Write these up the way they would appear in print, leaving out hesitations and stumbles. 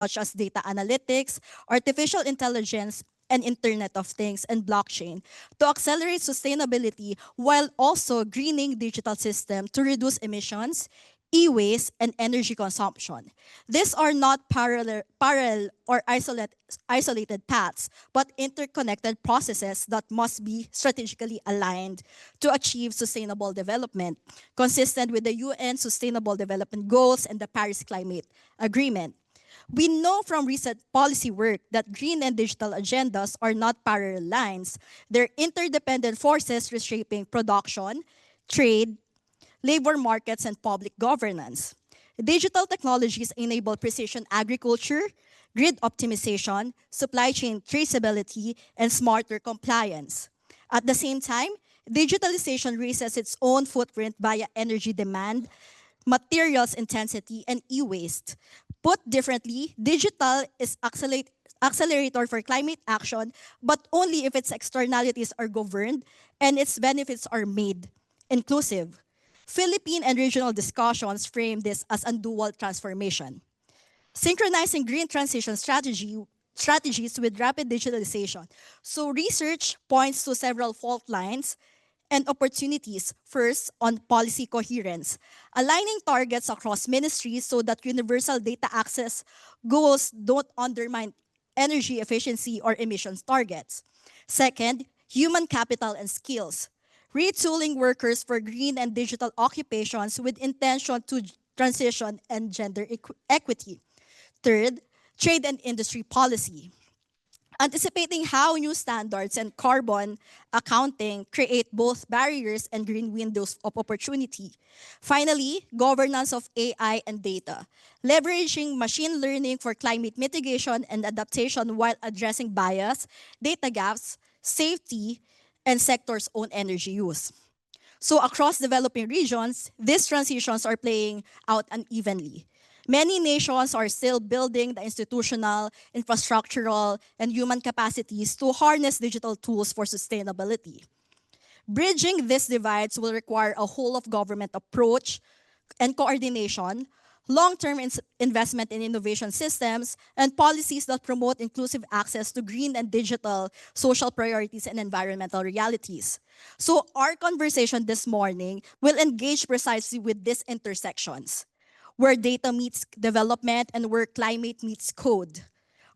such as data analytics, artificial intelligence, and Internet of Things and blockchain to accelerate sustainability while also greening digital system to reduce emissions, e-waste, and energy consumption. These are not parallel or isolated paths, but interconnected processes that must be strategically aligned to achieve sustainable development, consistent with the UN Sustainable Development Goals and the Paris Climate Agreement. We know from recent policy work that green and digital agendas are not parallel lines. They're interdependent forces reshaping production, trade, labor markets, and public governance. Digital technologies enable precision agriculture, grid optimization, supply chain traceability, and smarter compliance. At the same time, digitalization raises its own footprint via energy demand, materials intensity, and e-waste. Put differently, digital is accelerator for climate action, but only if its externalities are governed and its benefits are made inclusive. Philippine and regional discussions frame this as a dual transformation. Synchronizing green transition strategies with rapid digitalization. So research points to several fault lines and opportunities. First, on policy coherence, aligning targets across ministries so that universal data access goals don't undermine energy efficiency or emissions targets. Second, human capital and skills, retooling workers for green and digital occupations with intention to transition and gender equity. Third, trade and industry policy, anticipating how new standards and carbon accounting create both barriers and green windows of opportunity. Finally, governance of AI and data, leveraging machine learning for climate mitigation and adaptation while addressing bias, data gaps, safety, and sectors' own energy use. So across developing regions, these transitions are playing out unevenly. Many nations are still building the institutional, infrastructural, and human capacities to harness digital tools for sustainability. Bridging these divides will require a whole-of-government approach and coordination, long-term investment in innovation systems, and policies that promote inclusive access to green and digital social priorities and environmental realities. So our conversation this morning will engage precisely with these intersections, where data meets development and where climate meets code.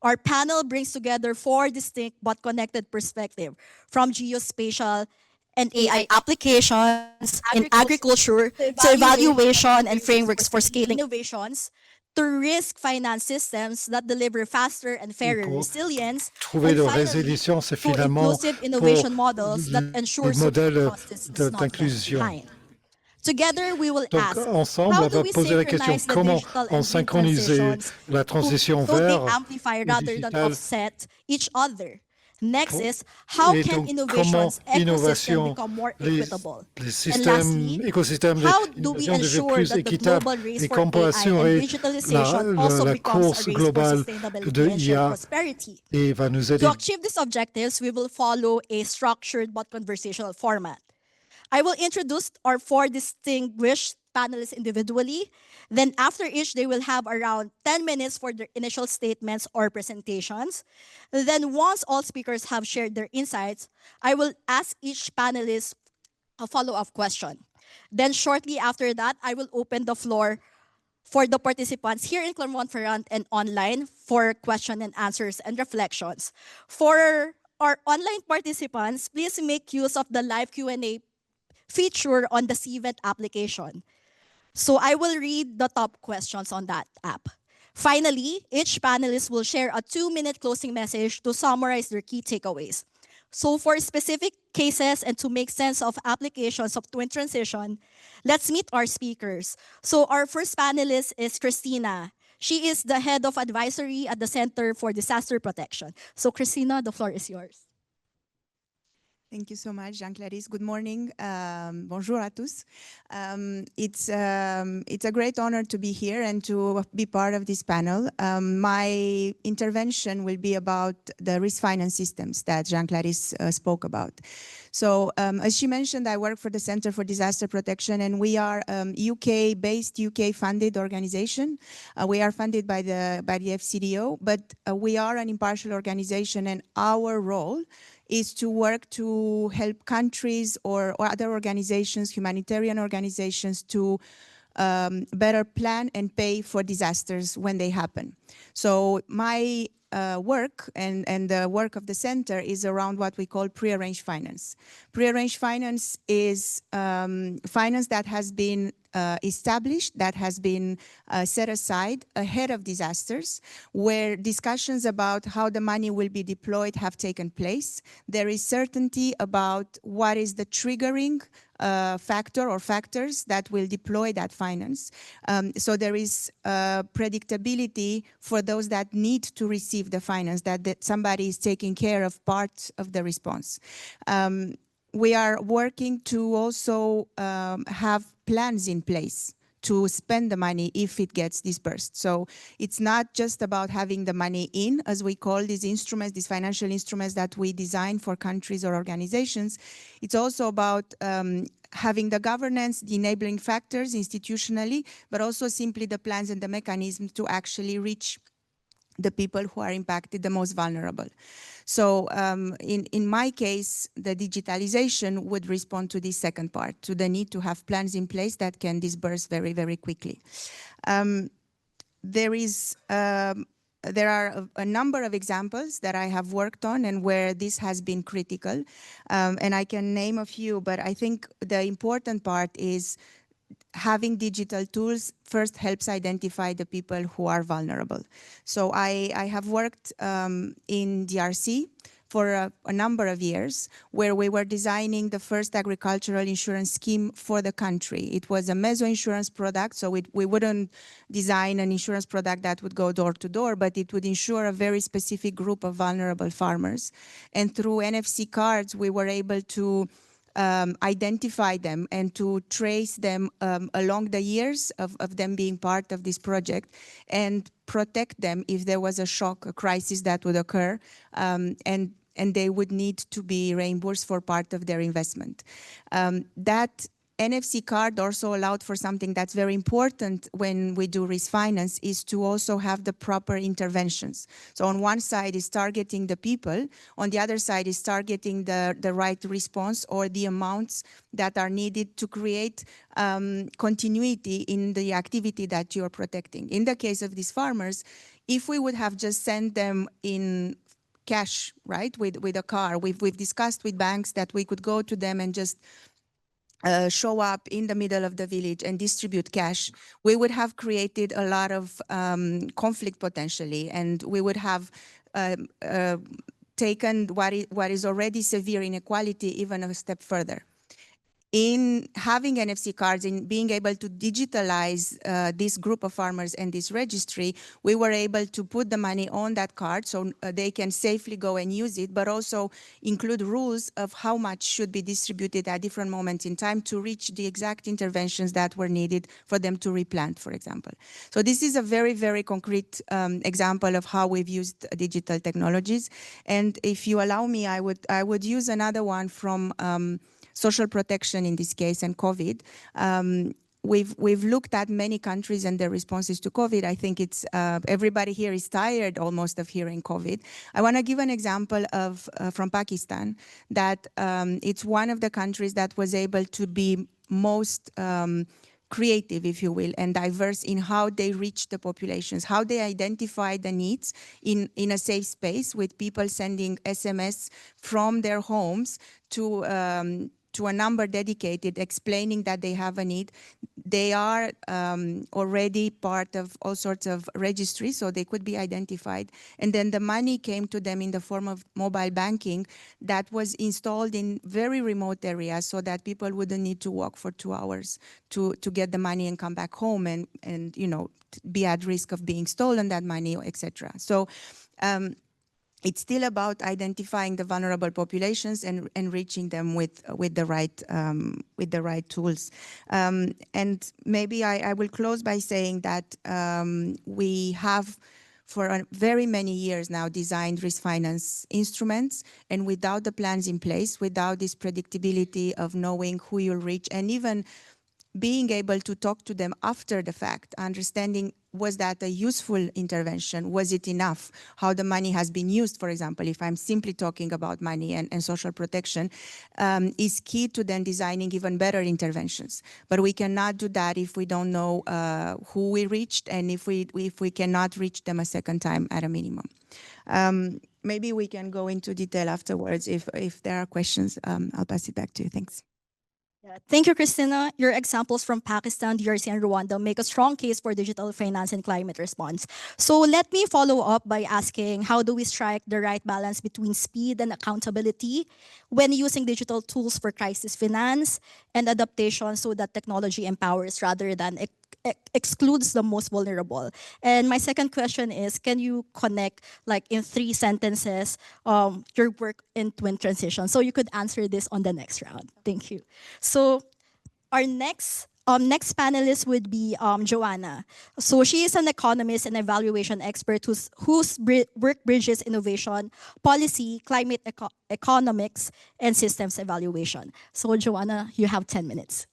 Our panel brings together four distinct but connected perspectives, from geospatial and AI applications in agriculture to evaluation and frameworks for scaling innovations, to risk finance systems that deliver faster and fairer resilience, trouver and de finally, résilience et to finalement inclusive pour innovation models that ensure le social modèle justice is not left d'inclusion. behind. Together, we will Donc ask, ensemble, how on do va we poser la question synchronize the comment digital on and green synchroniser transitions la transition so they vers amplify le rather than digital offset each other? Next pour- is, how et can donc comment innovations ecosystem innovation, become more les equitable? And systèmes, lastly, écosystèmes how do we d'innovation deviennent ensure plus that the équitables global race et for qu'on peut AI and assurer digitalization also la becomes a course race for globale sustainability de and shared IA prosperity? et va nous To aider. achieve these objectives, we will follow a structured but conversational format. I will introduce our four distinguished panelists individually. Then after each, they will have around 10 minutes for their initial statements or presentations. Then once all speakers have shared their insights, I will ask each panelist a follow-up question. Then shortly after that, I will open the floor for the participants here in Clermont-Ferrand and online for question and answers and reflections. For our online participants, please make use of the live Q&A feature on the CVET application. So I will read the top questions on that app. Finally, each panelist will share a 2-minute closing message to summarize their key takeaways. So for specific cases and to make sense of applications of twin transition, let's meet our speakers. So our first panelist is Cristina. She is the head of advisory at the Center for Disaster Protection. So Cristina, the floor is yours. Thank you so much, Jean-Clarisse. Good morning. Bonjour à tous. It's a great honor to be here and to be part of this panel. My intervention will be about the risk finance systems that Jean-Clarisse spoke about. So as she mentioned, I work for the Center for Disaster Protection, and we are UK-based, UK-funded organization. We are funded by the FCDO, but we are an impartial organization, and our role is to work to help countries or other organizations, humanitarian organizations, to better plan and pay for disasters when they happen. So my work and the work of the center is around what we call prearranged finance. Prearranged finance is finance that has been established, that has been set aside ahead of disasters, where discussions about how the money will be deployed have taken place. There is certainty about what is the triggering factor or factors that will deploy that finance. So there is predictability for those that need to receive the finance, that somebody is taking care of part of the response. We are working to also have plans in place to spend the money if it gets dispersed. So it's not just about having the money in, as we call these instruments, these financial instruments that we design for countries or organizations. It's also about having the governance, the enabling factors institutionally, but also simply the plans and the mechanisms to actually reach the people who are impacted, the most vulnerable. So in my case, the digitalization would respond to this second part, to the need to have plans in place that can disperse very, very quickly. There are a number of examples that I have worked on and where this has been critical. And I can name a few, but I think the important part is having digital tools first helps identify the people who are vulnerable. So I have worked in DRC for a number of years, where we were designing the first agricultural insurance scheme for the country. It was a meso insurance product, so we wouldn't design an insurance product that would go door to door, but it would insure a very specific group of vulnerable farmers. And through NFC cards, we were able to identify them and to trace them along the years of them being part of this project and protect them if there was a shock, a crisis that would occur, and they would need to be reimbursed for part of their investment. That NFC card also allowed for something that's very important when we do risk finance, is to also have the proper interventions. So on one side is targeting the people, on the other side is targeting the right response or the amounts that are needed to create continuity in the activity that you're protecting. In the case of these farmers, if we would have just sent them in cash, right, with a car, we've discussed with banks that we could go to them and just show up in the middle of the village and distribute cash, we would have created a lot of conflict potentially, and we would have taken what is already severe inequality even a step further. In having NFC cards, in being able to digitalize this group of farmers and this registry, we were able to put the money on that card so they can safely go and use it, but also include rules of how much should be distributed at different moments in time to reach the exact interventions that were needed for them to replant, for example. So this is a very, very concrete example of how we've used digital technologies. And if you allow me, I would use another one from social protection in this case, and COVID. We've looked at many countries and their responses to COVID. I think it's everybody here is tired almost of hearing COVID. I want to give an example of from Pakistan, that it's one of the countries that was able to be most creative, if you will, and diverse in how they reach the populations, how they identify the needs in a safe space, with people sending SMS from their homes to a number dedicated, explaining that they have a need. They are already part of all sorts of registries, so they could be identified. And then the money came to them in the form of mobile banking that was installed in very remote areas, so that people wouldn't need to walk for 2 hours to get the money and come back home and you know, be at risk of being stolen that money, etc. So it's still about identifying the vulnerable populations and reaching them with the right tools. And maybe I will close by saying that we have for very many years now designed risk finance instruments, and without the plans in place, without this predictability of knowing who you'll reach, and even being able to talk to them after the fact, understanding, was that a useful intervention? Was it enough? How the money has been used, for example, if I'm simply talking about money and social protection, is key to then designing even better interventions. But we cannot do that if we don't know who we reached, and if we cannot reach them a second time at a minimum. Maybe we can go into detail afterwards. If there are questions, I'll pass it back to you. Thanks. Yeah. Thank you, Cristina. Your examples from Pakistan, DRC, and Rwanda make a strong case for digital finance and climate response. So let me follow up by asking, how do we strike the right balance between speed and accountability when using digital tools for crisis finance and adaptation, so that technology empowers rather than excludes the most vulnerable? And my second question is, can you connect, like in 3 sentences, your work in twin transition? So you could answer this on the next round. Thank you. So our next panelist would be Johanna. So she is an economist and evaluation expert whose work bridges innovation, policy, climate economics, and systems evaluation. So Johanna, you have 10 minutes.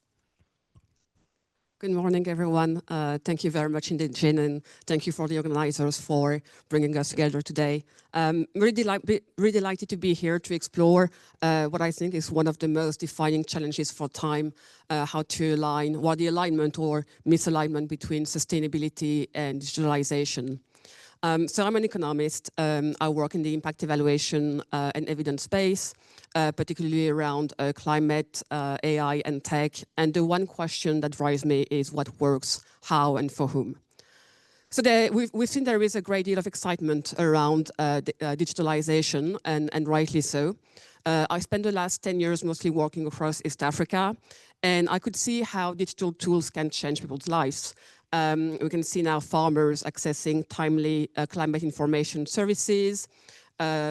Good morning, everyone. Thank you very much indeed, Jane, and thank you for the organizers for bringing us together today. Really delighted to be here to explore what I think is one of the most defining challenges for time, how to align, what the alignment or misalignment between sustainability and digitalization. So I'm an economist. I work in the impact evaluation and evidence space, particularly around climate, AI, and tech. And the one question that drives me is what works, how, and for whom. So we've seen there is a great deal of excitement around digitalization, and rightly so. I spent the last 10 years mostly working across East Africa, and I could see how digital tools can change people's lives. We can see now farmers accessing timely climate information services,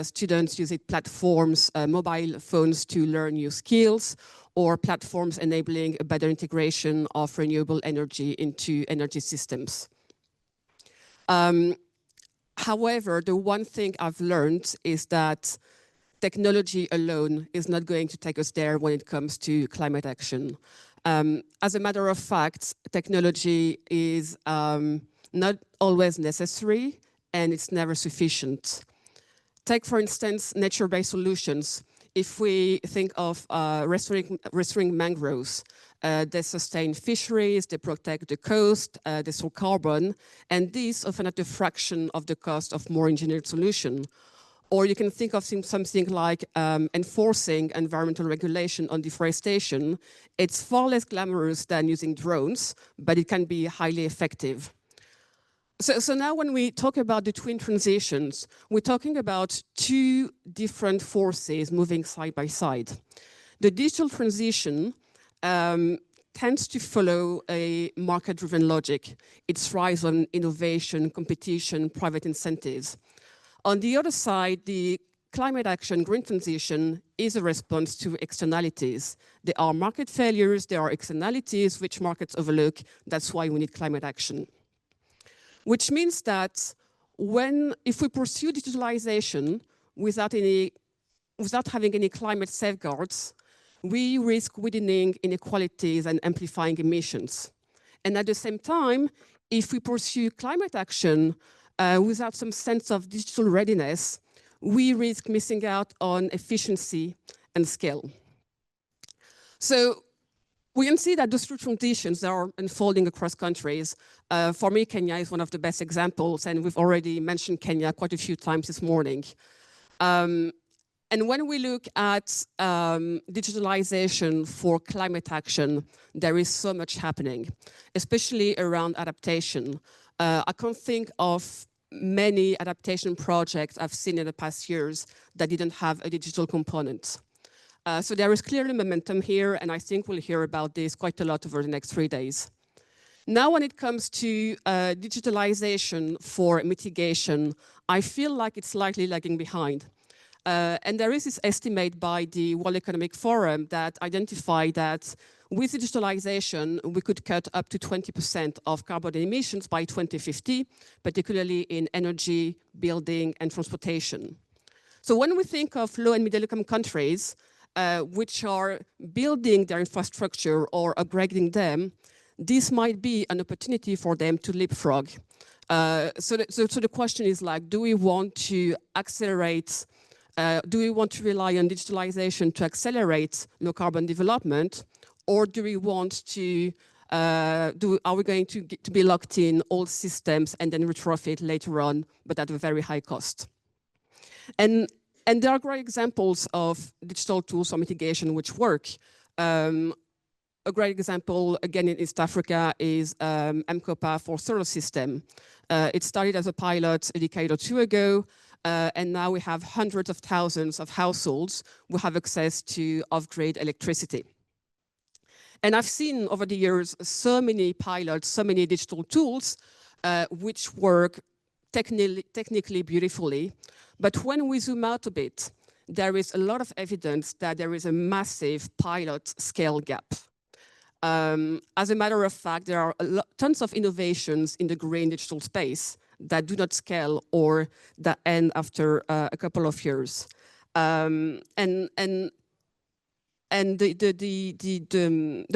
students using platforms, mobile phones to learn new skills, or platforms enabling a better integration of renewable energy into energy systems. However, the one thing I've learned is that technology alone is not going to take us there when it comes to climate action. As a matter of fact, technology is not always necessary, and it's never sufficient. Take, for instance, nature-based solutions. If we think of restoring mangroves, they sustain fisheries, they protect the coast, they store carbon, and these often at a fraction of the cost of more engineered solution. Or you can think of something like enforcing environmental regulation on deforestation. It's far less glamorous than using drones, but it can be highly effective. So now when we talk about the twin transitions, we're talking about 2 different forces moving side by side. The digital transition tends to follow a market-driven logic. It thrives on innovation, competition, private incentives. On the other side, the climate action, green transition, is a response to externalities. There are market failures, there are externalities which markets overlook. That's why we need climate action. Which means that if we pursue digitalization without having any climate safeguards, we risk widening inequalities and amplifying emissions. And at the same time, if we pursue climate action without some sense of digital readiness, we risk missing out on efficiency and scale. So we can see that those 2 transitions are unfolding across countries. For me, Kenya is one of the best examples, and we've already mentioned Kenya quite a few times this morning. And when we look at digitalization for climate action, there is so much happening, especially around adaptation. I can't think of many adaptation projects I've seen in the past years that didn't have a digital component. So there is clearly momentum here, and I think we'll hear about this quite a lot over the next 3 days. Now, when it comes to digitalization for mitigation, I feel like it's slightly lagging behind. And there is this estimate by the World Economic Forum that identified that with digitalization, we could cut up to 20% of carbon emissions by 2050, particularly in energy, building, and transportation. So when we think of low and middle income countries, which are building their infrastructure or upgrading them, this might be an opportunity for them to leapfrog. So the question is like, do we want to accelerate, do we want to rely on digitalization to accelerate low carbon development, or do we want to, are we going to be locked in old systems and then retrofit later on, but at a very high cost? And there are great examples of digital tools for mitigation which work. A great example, again, in East Africa is MCOPA for solar system. It started as a pilot a decade or two ago, and now we have hundreds of thousands of households who have access to off-grid electricity. And I've seen over the years so many pilots, so many digital tools which work technically beautifully. But when we zoom out a bit, there is a lot of evidence that there is a massive pilot scale gap. As a matter of fact, there are tons of innovations in the green digital space that do not scale or that end after a couple of years. And the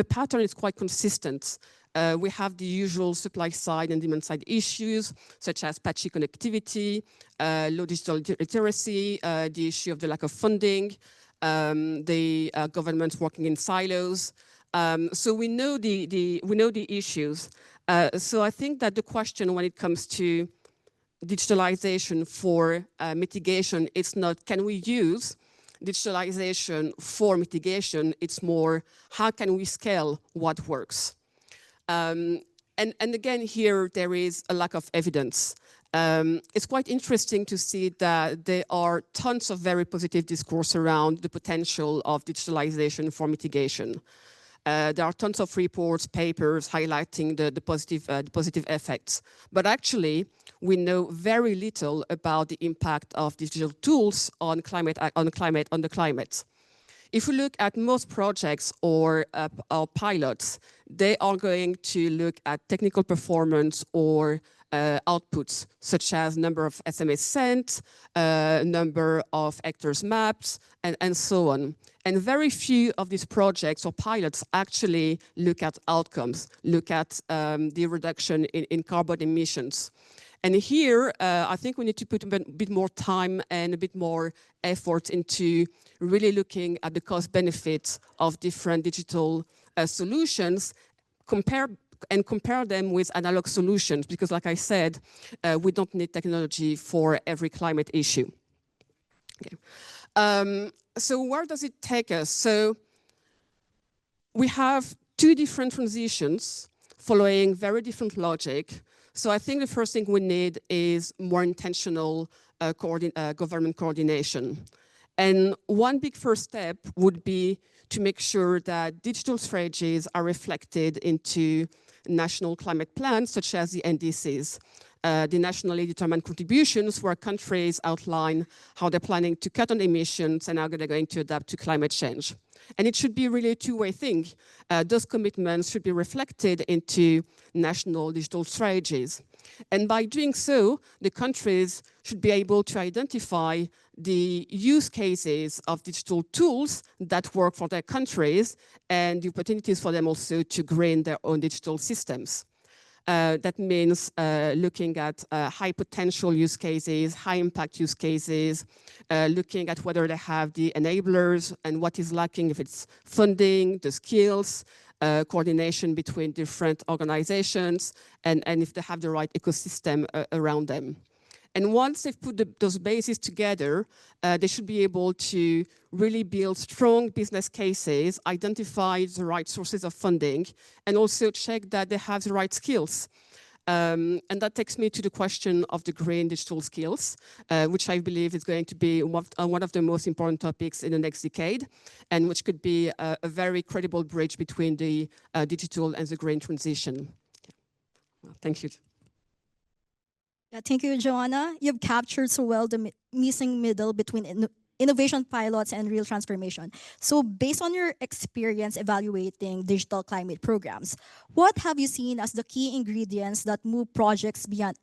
pattern is quite consistent. We have the usual supply side and demand side issues, such as patchy connectivity, low digital literacy, the issue of the lack of funding, the governments working in silos. So we know the issues. So I think that the question when it comes to digitalization for mitigation, it's not can we use digitalization for mitigation, it's more how can we scale what works. And again, here there is a lack of evidence. It's quite interesting to see that there are tons of very positive discourse around the potential of digitalization for mitigation. There are tons of reports, papers highlighting the positive effects. But actually, we know very little about the impact of digital tools on the climate. If we look at most projects or pilots, they are going to look at technical performance or outputs, such as number of SMS sent, number of hectares mapped, and so on. And very few of these projects or pilots actually look at outcomes, look at the reduction in carbon emissions. And here, I think we need to put a bit more time and a bit more effort into really looking at the cost benefits of different digital solutions, compare them with analog solutions, because like I said, we don't need technology for every climate issue. Okay. So where does it take us? So we have two different transitions following very different logic. So I think the first thing we need is more intentional government coordination. And one big first step would be to make sure that digital strategies are reflected into national climate plans, such as the NDCs. The nationally determined contributions, where countries outline how they're planning to cut on emissions and how they're going to adapt to climate change. And it should be really a two-way thing. Those commitments should be reflected into national digital strategies. And by doing so, the countries should be able to identify the use cases of digital tools that work for their countries and the opportunities for them also to green their own digital systems. That means looking at high potential use cases, high impact use cases, looking at whether they have the enablers and what is lacking, if it's funding, the skills, coordination between different organizations, and if they have the right ecosystem around them. And once they've put those bases together, they should be able to really build strong business cases, identify the right sources of funding, and also check that they have the right skills. And that takes me to the question of the green digital skills, which I believe is going to be one of the most important topics in the next decade, and which could be a very credible bridge between the digital and the green transition. Thank you. Yeah, thank you, Johanna. You've captured so well the missing middle between innovation pilots and real transformation. So based on your experience evaluating digital climate programs, what have you seen as the key ingredients that move projects beyond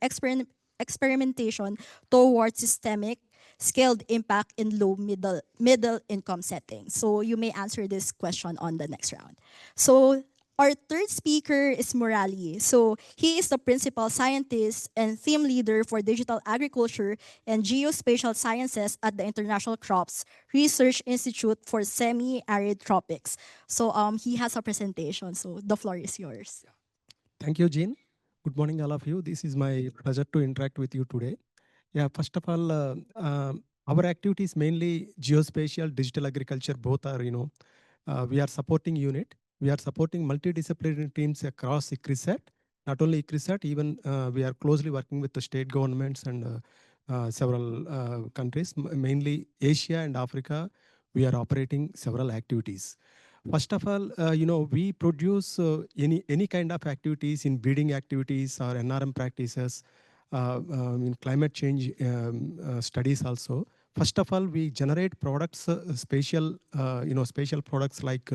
experimentation towards systemic scaled impact in low middle income settings? So you may answer this question on the next round. So our third speaker is Murali. So he is the principal scientist and theme leader for digital agriculture and geospatial sciences at the International Crops Research Institute for Semi-Arid Tropics. So he has a presentation. So the floor is yours. Thank you, Jean. Good morning, all of you. This is my pleasure to interact with you today. Yeah, first of all, our activities mainly geospatial, digital agriculture, both are, we are supporting unit. We are supporting multidisciplinary teams across ICRISAT. Not only ICRISAT, even we are closely working with the state governments and several countries, mainly Asia and Africa. We are operating several activities. First of all, we produce any kind of activities in breeding activities or NRM practices, in climate change studies also. First of all, we generate products, spatial products like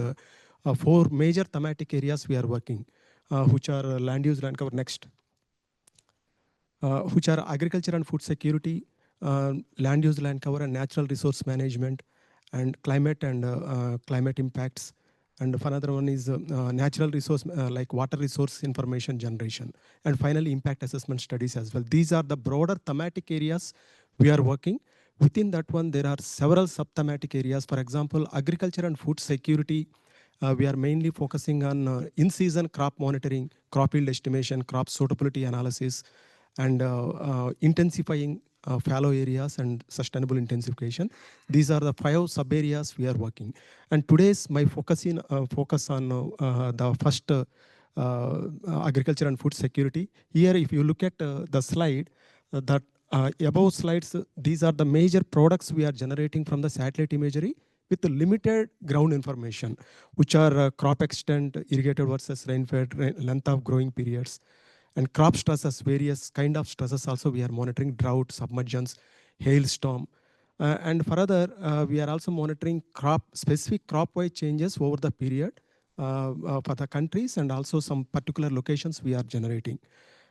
4 major thematic areas we are working, which are land use, land cover, next, which are agriculture and food security, land use, land cover, and natural resource management, and climate impacts. And another one is natural resource, like water resource information generation. And finally, impact assessment studies as well. These are the broader thematic areas we are working. Within that one, there are several sub-thematic areas. For example, agriculture and food security. We are mainly focusing on in-season crop monitoring, crop yield estimation, crop suitability analysis, and intensifying fallow areas and sustainable intensification. These are the 5 sub-areas we are working. And today's my focus on the first agriculture and food security. Here, if you look at the slide, that above slides, these are the major products we are generating from the satellite imagery with the limited ground information, which are crop extent, irrigated versus rain-fed, length of growing periods, and crop stresses, various kind of stresses also we are monitoring: drought, submergence, hailstorm. And further, we are also monitoring specific crop-wide changes over the period for the countries, and also some particular locations we are generating.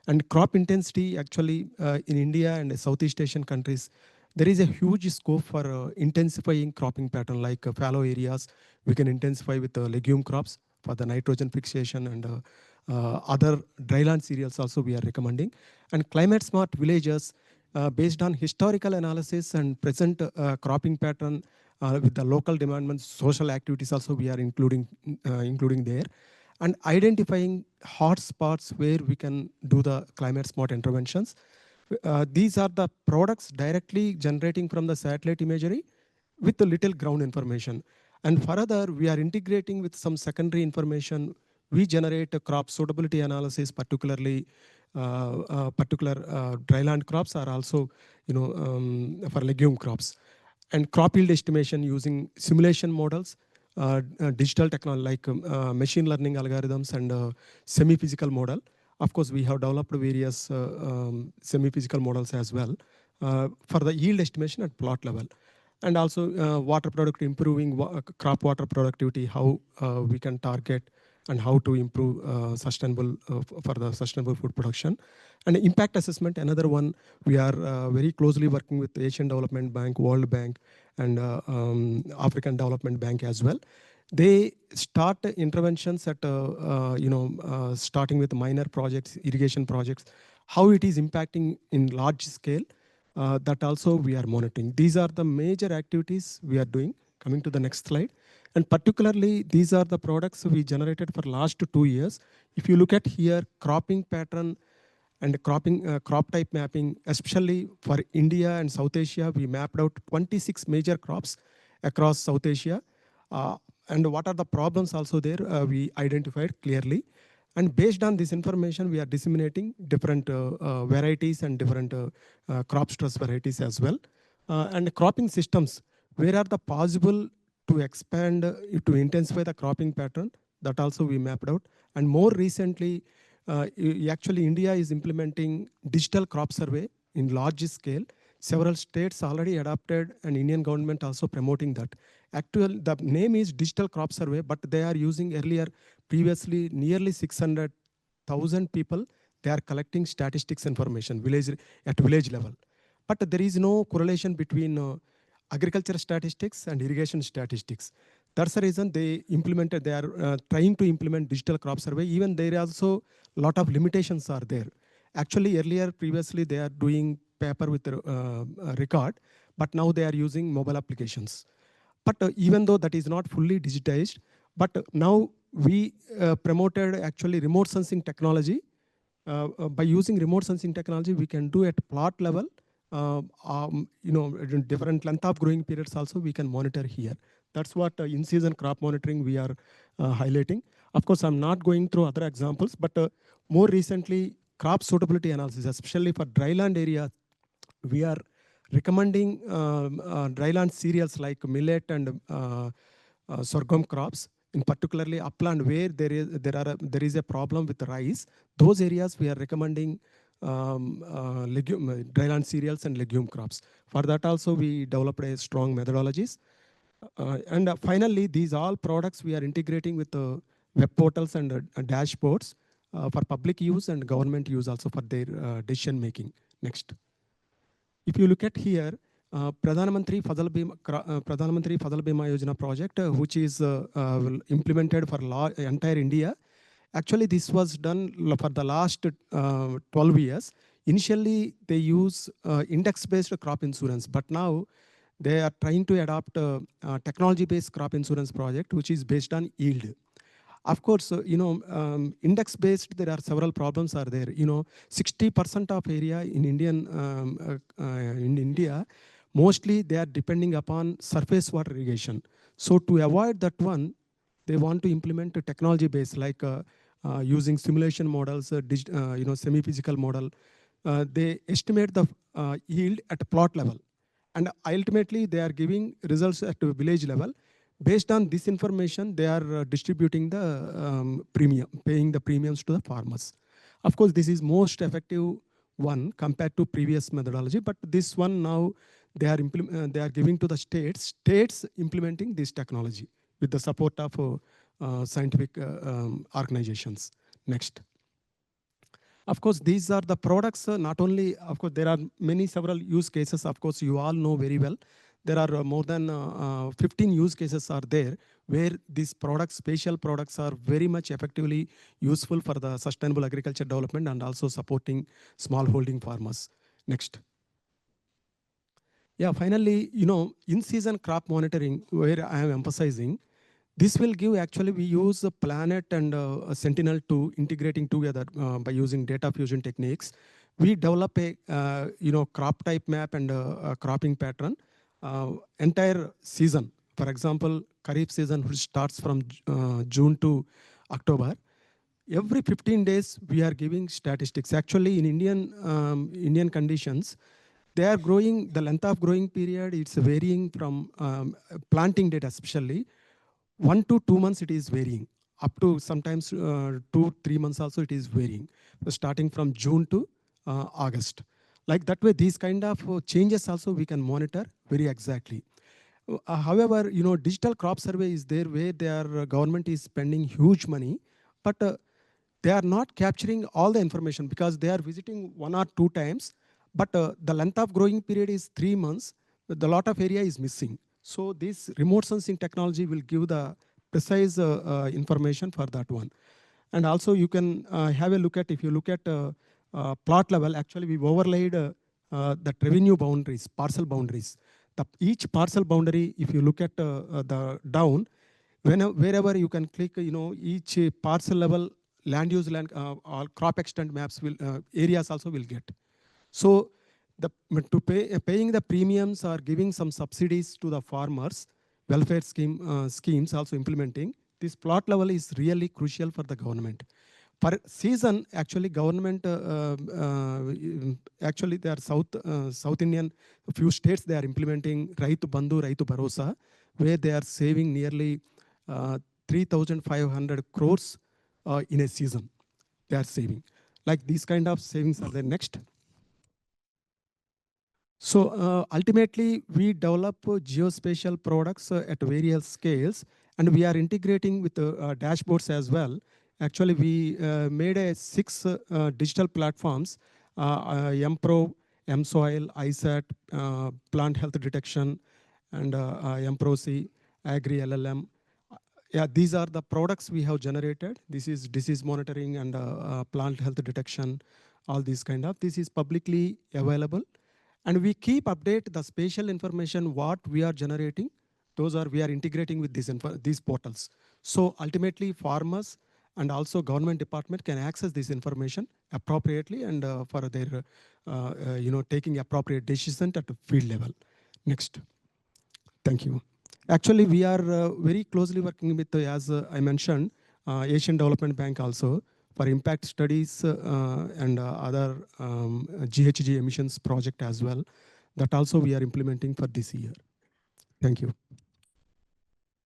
And crop intensity, actually, in India and Southeast Asian countries, there is a huge scope for intensifying cropping pattern, like fallow areas. We can intensify with legume crops for the nitrogen fixation, and other dryland cereals also we are recommending. And climate smart villages, based on historical analysis and present cropping pattern with the local demand, social activities also we are including there. And identifying hot spots where we can do the climate smart interventions. These are the products directly generating from the satellite imagery with the little ground information. And further, we are integrating with some secondary information. We generate a crop suitability analysis, particularly particular dryland crops are also, for legume crops. And crop yield estimation using simulation models, digital technology like machine learning algorithms, and semi-physical model. Of course, we have developed various semi-physical models as well for the yield estimation at plot level. And also water product improving crop water productivity, how we can target and how to improve sustainable for the sustainable food production. And impact assessment, another one, we are very closely working with the Asian Development Bank, World Bank, and African Development Bank as well. They start interventions at, starting with minor projects, irrigation projects, how it is impacting in large scale, that also we are monitoring. These are the major activities we are doing. Coming to the next slide. And particularly, these are the products we generated for last 2 years. If you look at here, cropping pattern and crop type mapping, especially for India and South Asia, we mapped out 26 major crops across South Asia. And what are the problems also there, we identified clearly. And based on this information, we are disseminating different varieties and different crop stress varieties as well. And cropping systems, where are the possible to expand, to intensify the cropping pattern, that also we mapped out. And more recently, actually India is implementing digital crop survey in large scale. Several states already adopted, and Indian government also promoting that. Actually, the name is Digital Crop Survey, but they are using previously nearly 600,000 people. They are collecting statistics information at village level. But there is no correlation between agriculture statistics and irrigation statistics. That's the reason they are trying to implement digital crop survey. Even there are also a lot of limitations are there. Actually, previously, they are doing paper with record, but now they are using mobile applications. But even though that is not fully digitized, but now we promoted actually remote sensing technology. By using remote sensing technology, we can do at plot level, different length of growing periods also we can monitor here. That's what in-season crop monitoring we are highlighting. Of course, I'm not going through other examples, but more recently, crop suitability analysis, especially for dryland area, we are recommending dryland cereals like millet and sorghum crops, in particularly upland where there is a problem with rice. Those areas we are recommending dryland cereals and legume crops. For that also we developed a strong methodologies. And finally, these all products we are integrating with web portals and dashboards for public use and government use also for their decision making. Next. If you look at here, Pradhan Mantri Fasal Bima Yojana project, which is implemented for entire India. Actually, this was done for the last 12 years. Initially, they use index-based crop insurance, but now they are trying to adopt a technology-based crop insurance project, which is based on yield. Of course, index-based, there are several problems are there. 60% of area in India, mostly they are depending upon surface water irrigation. So to avoid that one, they want to implement a technology-based, like using simulation models, semi-physical model. They estimate the yield at a plot level. And ultimately, they are giving results at a village level. Based on this information, they are distributing the premium, paying the premiums to the farmers. Of course, this is most effective one compared to previous methodology, but this one now they are giving to the states implementing this technology with the support of scientific organizations. Next. Of course, these are the products, not only, of course, there are several use cases, of course, you all know very well. There are more than 15 use cases are there where these products, spatial products are very much effectively useful for the sustainable agriculture development and also supporting smallholding farmers. Next. Yeah, finally, in-season crop monitoring, where I am emphasizing, this will give, actually, we use a Planet and a Sentinel to integrating together by using data fusion techniques. We develop a crop type map and a cropping pattern entire season. For example, Kharif season, which starts from June to October. Every 15 days, we are giving statistics. Actually, in Indian conditions, they are growing, the length of growing period, it's varying from planting data especially. 1 to 2 months it is varying. Up to sometimes 2-3 months also it is varying. Starting from June to August. Like that way, these kind of changes also we can monitor very exactly. However, digital crop survey is there where their government is spending huge money, but they are not capturing all the information because they are visiting 1 or 2 times, but the length of growing period is 3 months. The lot of area is missing. So this remote sensing technology will give the precise information for that one. And also you can have a look at, if you look at plot level, actually we've overlaid the revenue boundaries, parcel boundaries. Each parcel boundary, if you look at the down, wherever you can click, each parcel level land use or crop extent maps will areas also will get. So paying the premiums or giving some subsidies to the farmers, welfare schemes also implementing, this plot level is really crucial for the government. Per season, actually government, actually they are South Indian, a few states they are implementing Raitu Bandhu, Raitu Bharosa, where they are saving nearly 3,500 crores in a season. They are saving. Like these kind of savings are there. Next. So ultimately, we develop geospatial products at various scales, and we are integrating with dashboards as well. Actually, we made six digital platforms: MPro, MSoil, ICRISAT, Plant Health Detection, and MProC, Agri LLM. Yeah, these are the products we have generated. This is disease monitoring and plant health detection, all these kind of. This is publicly available. And we keep update the spatial information what we are generating. Those are we are integrating with these portals. So ultimately, farmers and also government department can access this information appropriately and for their taking appropriate decision at the field level. Next. Thank you. Actually, we are very closely working with, as I mentioned, Asian Development Bank also for impact studies and other GHG emissions project as well. That also we are implementing for this year. Thank you.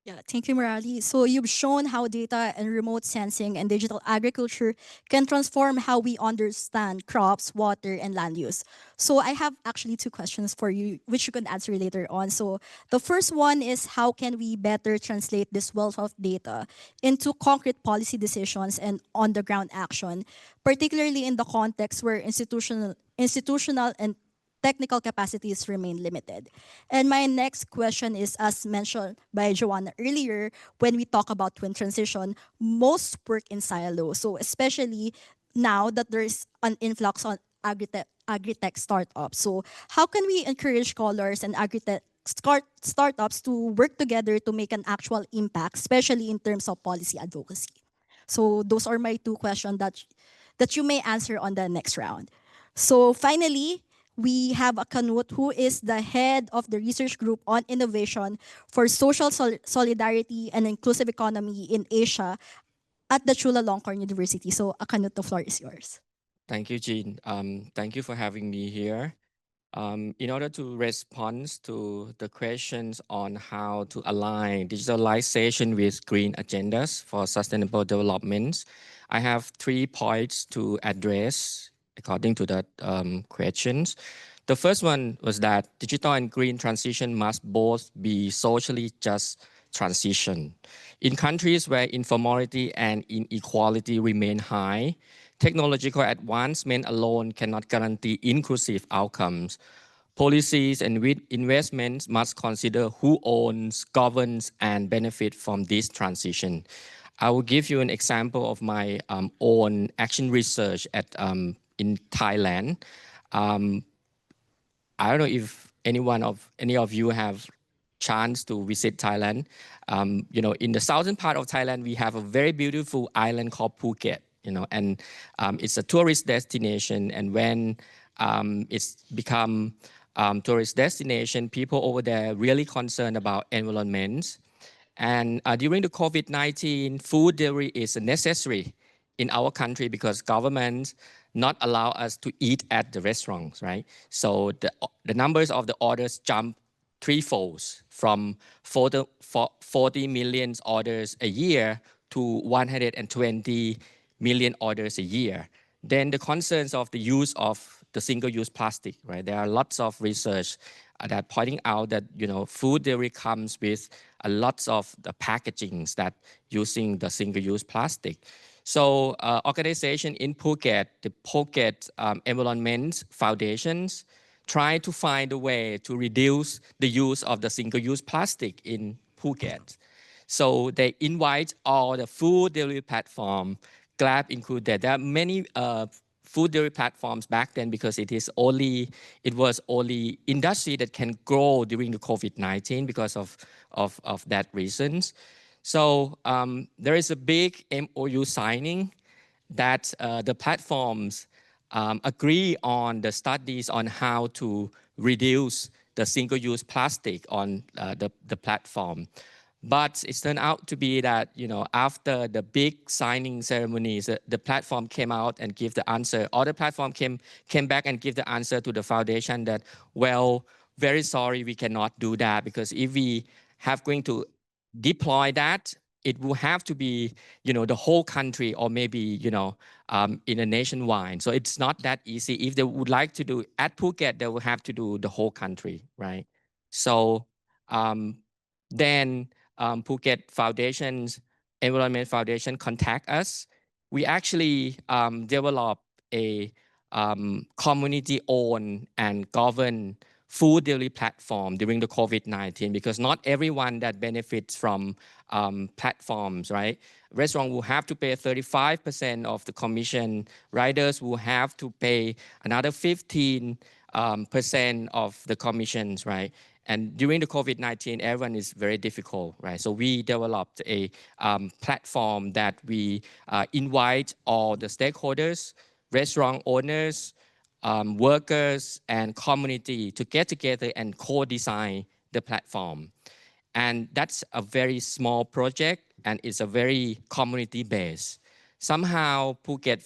Yeah, thank you, Murali. So you've shown how data and remote sensing and digital agriculture can transform how we understand crops, water, and land use. So I have actually two questions for you, which you can answer later on. So the first one is, how can we better translate this wealth of data into concrete policy decisions and on-the-ground action, particularly in the context where institutional and technical capacities remain limited. And my next question is, as mentioned by Johanna earlier, when we talk about twin transition, most work in silo. So especially now that there's an influx on agri-tech startups. So how can we encourage scholars and agri-tech startups to work together to make an actual impact, especially in terms of policy advocacy? So those are my two questions that you may answer on the next round. So finally, we have Akkanut, who is the head of the research group on innovation for social solidarity and inclusive economy in Asia at the Chulalongkorn University. So Akkanut, the floor is yours. Thank you, Jean. Thank you for having me here. In order to respond to the questions on how to align digitalization with green agendas for sustainable development, I have 3 points to address according to the questions. The first one was that digital and green transition must both be socially just transition. In countries where informality and inequality remain high, technological advancement alone cannot guarantee inclusive outcomes. Policies and investments must consider who owns, governs, and benefit from this transition. I will give you an example of my own action research in Thailand. I don't know if any of you have chance to visit Thailand. In the southern part of Thailand, we have a very beautiful island called Phuket. And it's a tourist destination. And when it's become tourist destination, people over there really concerned about environment. And during the COVID-19, food delivery is necessary in our country because government not allow us to eat at the restaurants, right? So the numbers of the orders jump threefold from 40 million orders a year to 120 million orders a year. Then the concerns of the use of the single-use plastic, right? There are lots of research that pointing out that food delivery comes with a lots of the packagings that using the single-use plastic. So organization in Phuket, the Phuket Environment Foundations, try to find a way to reduce the use of the single-use plastic in Phuket. So they invite all the food delivery platform, Grab included. There are many food delivery platforms back then because it was only industry that can grow during the COVID-19 because of that reasons. So there is a big MOU signing that the platforms agree on the studies on how to reduce the single-use plastic on the platform. But it turned out to be that, after the big signing ceremonies, the platform came out and give the answer. Other platform came back and give the answer to the foundation that, well, very sorry, we cannot do that because if we have going to deploy that, it will have to be, the whole country, or maybe, in a nationwide. So it's not that easy. If they would like to do at Phuket, they will have to do the whole country, right? So then Phuket Foundation's Environment Foundation contact us. We actually develop a community-owned and governed food delivery platform during the COVID-19, because not everyone that benefits from platforms, right? Restaurant will have to pay 35% of the commission. Riders will have to pay another 15% of the commissions, right? And during the COVID-19, everyone is very difficult, right? So we developed a platform that we invite all the stakeholders, restaurant owners, workers, and community to get together and co-design the platform. And that's a very small project, and it's a very community-based. Somehow, Phuket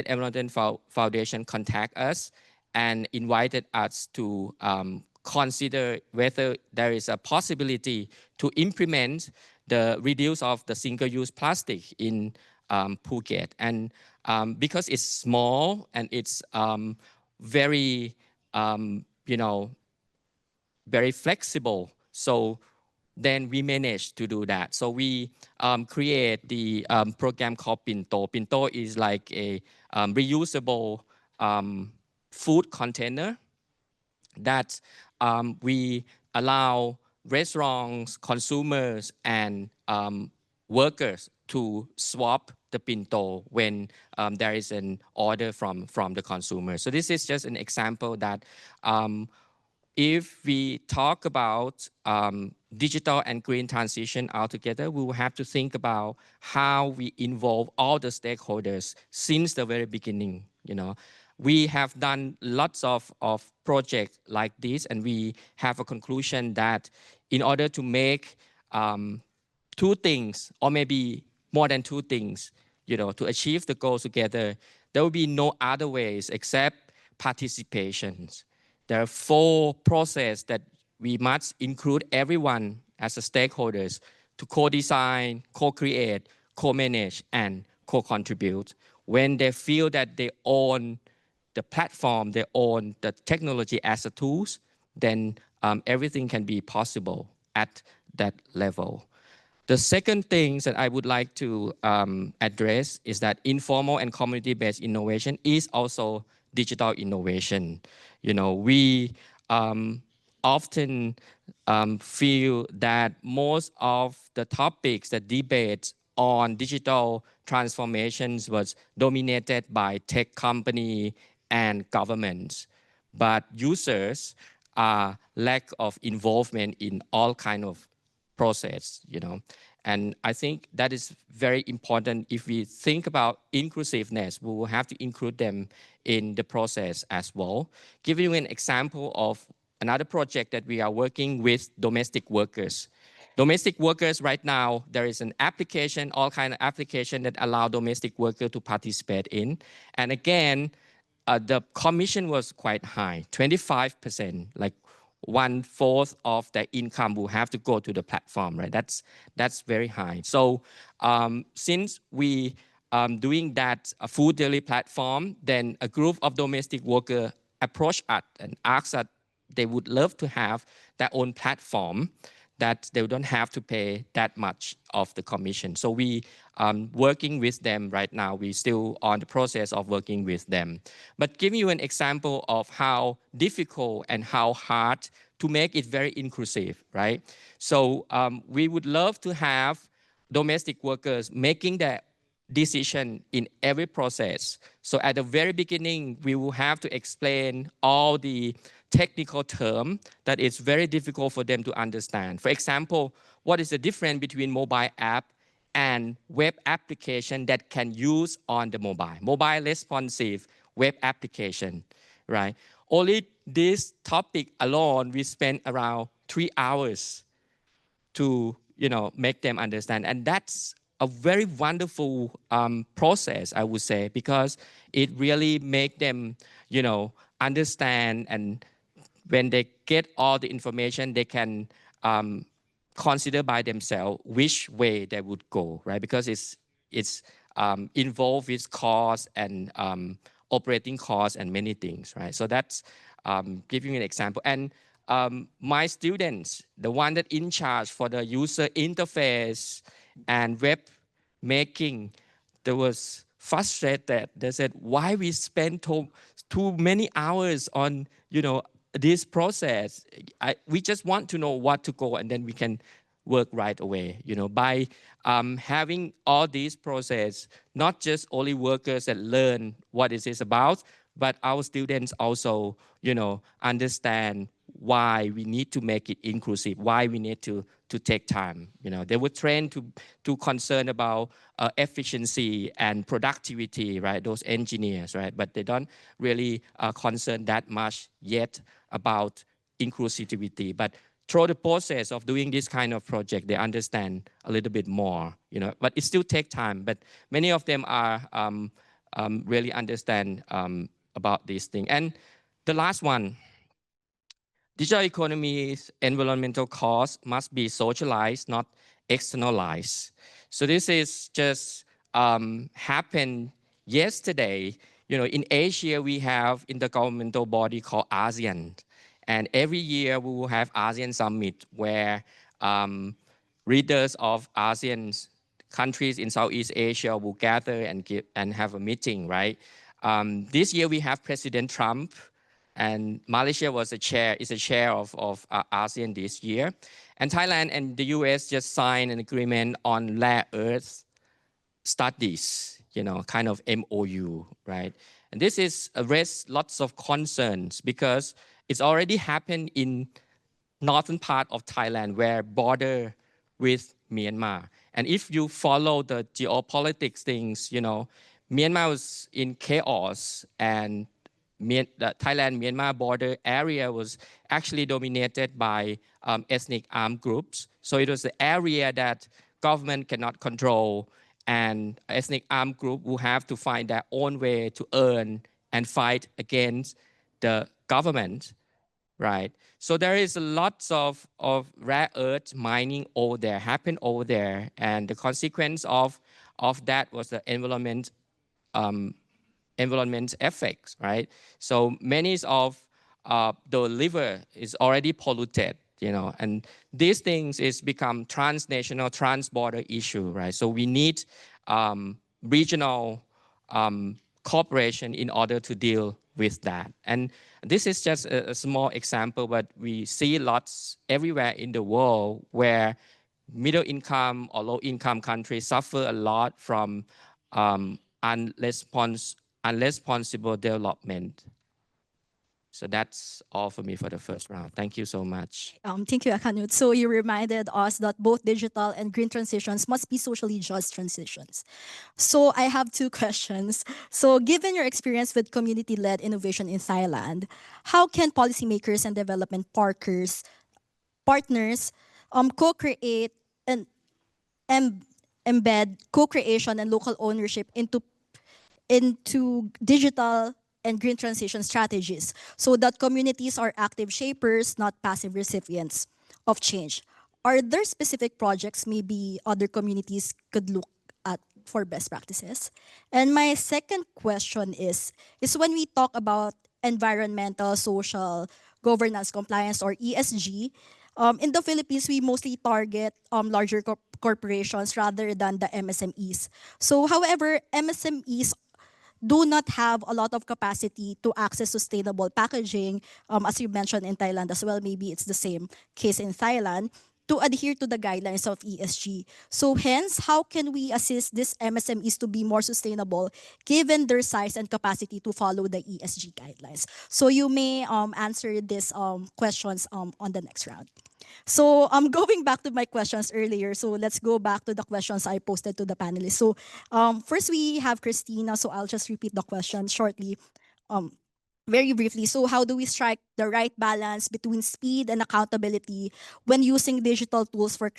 Environment Foundation contact us and invited us to consider whether there is a possibility to implement the reduce of the single-use plastic in Phuket. And because it's small and it's very, very flexible, so then we managed to do that. So we create the program called Pinto. Pinto is like a reusable food container that we allow restaurants, consumers, and workers to swap the Pinto when there is an order from the consumer. So this is just an example that if we talk about digital and green transition altogether, we will have to think about how we involve all the stakeholders since the very beginning. We have done lots of projects like this, and we have a conclusion that in order to make two things, or maybe more than two things, to achieve the goals together, there will be no other ways except participations. There are 4 processes that we must include everyone as a stakeholders to co-design, co-create, co-manage, and co-contribute. When they feel that they own the platform, they own the technology as a tools, then everything can be possible at that level. The second thing that I would like to address is that informal and community-based innovation is also digital innovation. We often feel that most of the topics, the debates on digital transformations was dominated by tech company and governments, but users are lack of involvement in all kind of process, And I think that is very important. If we think about inclusiveness, we will have to include them in the process as well. Give you an example of another project that we are working with domestic workers. Domestic workers right now, there is an application, all kind of application that allow domestic workers to participate in. And again, the commission was quite high, 25%, like 1/4 of their income will have to go to the platform, right? That's very high. So since we doing that food delivery platform, then a group of domestic workers approached us and asked us they would love to have their own platform that they don't have to pay that much of the commission. So we working with them right now. We still on the process of working with them. But giving you an example of how difficult and how hard to make it very inclusive, right? So we would love to have domestic workers making the decision in every process. So at the very beginning, we will have to explain all the technical term that is very difficult for them to understand. For example, what is the difference between mobile app and web application that can use on the mobile responsive web application, right? Only this topic alone, we spent around 3 hours to make them understand. And that's a very wonderful process, I would say, because it really make them understand, and when they get all the information, they can consider by themselves which way they would go, right? Because it's involved with cost and operating costs and many things, right? So that's giving an example. And my students, the one that in charge for the user interface and web making, they was frustrated. They said, why we spend too many hours on, this process? We just want to know what to go, and then we can work right away. By having all these process, not just only workers that learn what it is about, but our students also, understand why we need to make it inclusive, why we need to take time. They were trained to concern about efficiency and productivity, right? Those engineers, right? But they don't really concern that much yet about inclusivity. But through the process of doing this kind of project, they understand a little bit more, but it still takes time. But many of them are really understand about this thing. And the last one, digital economy's environmental costs must be socialized, not externalized. So this is just happened yesterday. In Asia, we have intergovernmental body called ASEAN. And every year we will have ASEAN Summit where leaders of ASEAN countries in Southeast Asia will gather and have a meeting, right? This year we have President Trump, and Malaysia is a chair of ASEAN this year. And Thailand and the US just signed an agreement on rare earth studies, kind of MOU, right? And this is raised lots of concerns because it's already happened in northern part of Thailand where border with Myanmar. And if you follow the geopolitics things, Myanmar was in chaos, and the Thailand-Myanmar border area was actually dominated by ethnic armed groups. So it was the area that government cannot control, and ethnic armed group will have to find their own way to earn and fight against the government, right? So there is lots of rare earth mining over there, happen over there, and the consequence of that was the environment effects, right? So many of the river is already polluted, and these things is become transnational, trans-border issue, right? So we need regional cooperation in order to deal with that. And this is just a small example, but we see lots everywhere in the world where middle income or low income countries suffer a lot from unresponsible development. So that's all for me for the first round. Thank you so much. Thank you, Akkanut. So you reminded us that both digital and green transitions must be socially just transitions. So I have two questions. So given your experience with community-led innovation in Thailand, how can policymakers and development partners co-create and embed co-creation and local ownership into digital and green transition strategies so that communities are active shapers, not passive recipients of change? Are there specific projects maybe other communities could look at for best practices? And my second question is when we talk about environmental, social, governance compliance or ESG, in the Philippines, we mostly target larger corporations rather than the MSMEs. So however, MSMEs do not have a lot of capacity to access sustainable packaging, as you mentioned in Thailand as well, maybe it's the same case in Thailand, to adhere to the guidelines of ESG. So hence, how can we assist these MSMEs to be more sustainable given their size and capacity to follow the ESG guidelines? So you may answer these questions on the next round. So going back to my questions earlier, so let's go back to the questions I posted to the panelists. So first we have Cristina, so I'll just repeat the question shortly. Very briefly, so how do we strike the right balance between speed and accountability when using digital tools for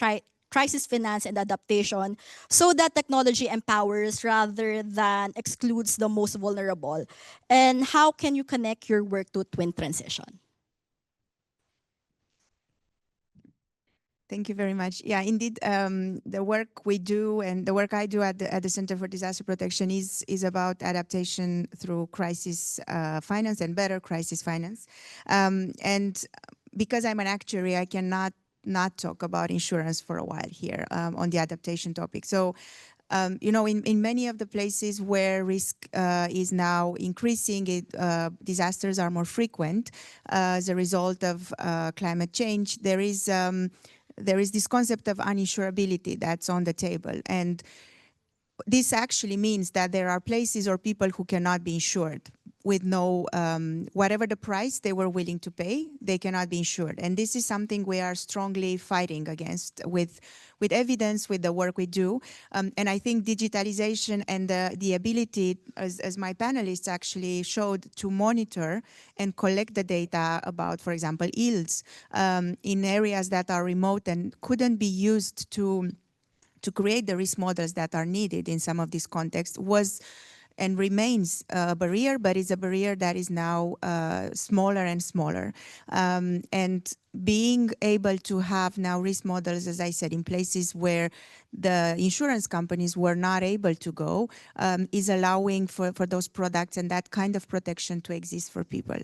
crisis finance and adaptation so that technology empowers rather than excludes the most vulnerable? And how can you connect your work to twin transition? Thank you very much. Yeah, indeed, the work we do and the work I do at the Center for Disaster Protection is about adaptation through crisis finance and better crisis finance. And because I'm an actuary, I cannot not talk about insurance for a while here on the adaptation topic. So, you know, in many of the places where risk is now increasing, disasters are more frequent as a result of climate change. There is this concept of uninsurability that's on the table. And this actually means that there are places or people who cannot be insured with no, whatever the price they were willing to pay, they cannot be insured. And this is something we are strongly fighting against with evidence, with the work we do. And I think digitalization and the ability, as my panelists actually showed, to monitor and collect the data about, for example, yields in areas that are remote and couldn't be used to create the risk models that are needed in some of these contexts was and remains a barrier, but it's a barrier that is now smaller and smaller. And being able to have now risk models, as I said, in places where the insurance companies were not able to go, is allowing for those products and that kind of protection to exist for people.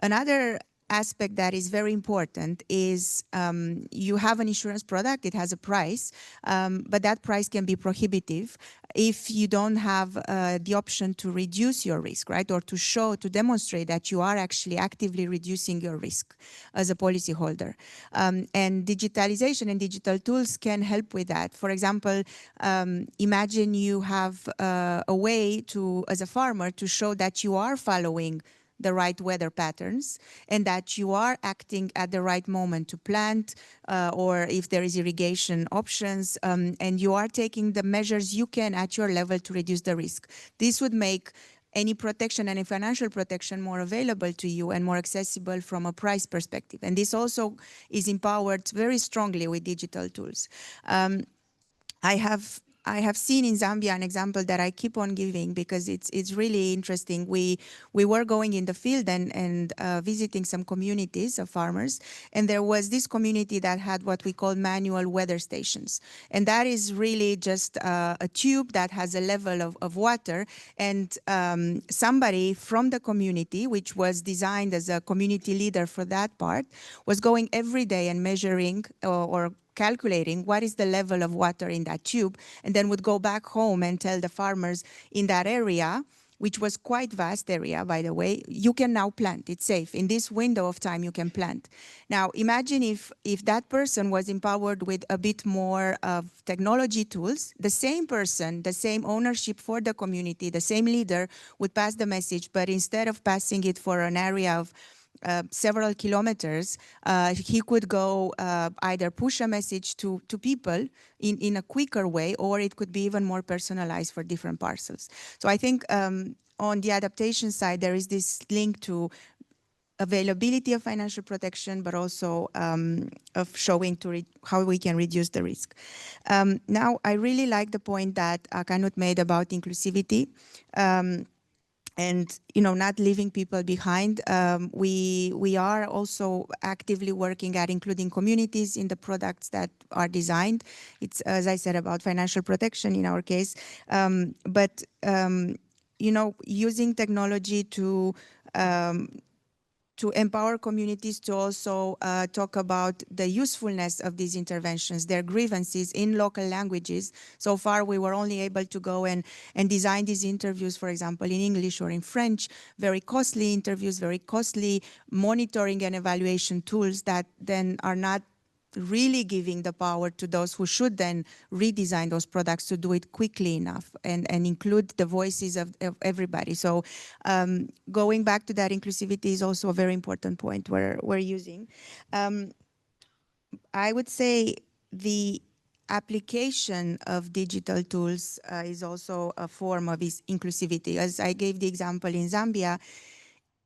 Another aspect that is very important is you have an insurance product, it has a price, but that price can be prohibitive if you don't have the option to reduce your risk, right? Or to demonstrate that you are actually actively reducing your risk as a policyholder. And digitalization and digital tools can help with that. For example, imagine you have a way to, as a farmer, to show that you are following the right weather patterns and that you are acting at the right moment to plant or if there is irrigation options and you are taking the measures you can at your level to reduce the risk. This would make any protection, any financial protection more available to you and more accessible from a price perspective. And this also is empowered very strongly with digital tools. I have seen in Zambia an example that I keep on giving because it's really interesting. We were going in the field and visiting some communities of farmers, and there was this community that had what we call manual weather stations, and that is really just a tube that has a level of water, and somebody from the community, which was designed as a community leader for that part, was going every day and measuring or calculating what is the level of water in that tube, and then would go back home and tell the farmers in that area, which was quite vast area, by the way, you can now plant, it's safe. In this window of time, you can plant. Now, imagine if that person was empowered with a bit more of technology tools, the same person, the same ownership for the community, the same leader would pass the message, but instead of passing it for an area of several kilometers, he could go either push a message to people in a quicker way, or it could be even more personalized for different parcels. So I think on the adaptation side, there is this link to availability of financial protection, but also of showing how we can reduce the risk. Now, I really like the point that Akkanut made about inclusivity. And not leaving people behind. We are also actively working at including communities in the products that are designed. It's, as I said, about financial protection in our case, but using technology to empower communities to also talk about the usefulness of these interventions, their grievances in local languages. So far, we were only able to go and design these interviews, for example, in English or in French, very costly interviews, very costly monitoring and evaluation tools that then are not really giving the power to those who should then redesign those products to do it quickly enough and include the voices of everybody. So going back to that, inclusivity is also a very important point we're using. I would say the application of digital tools is also a form of inclusivity. As I gave the example in Zambia,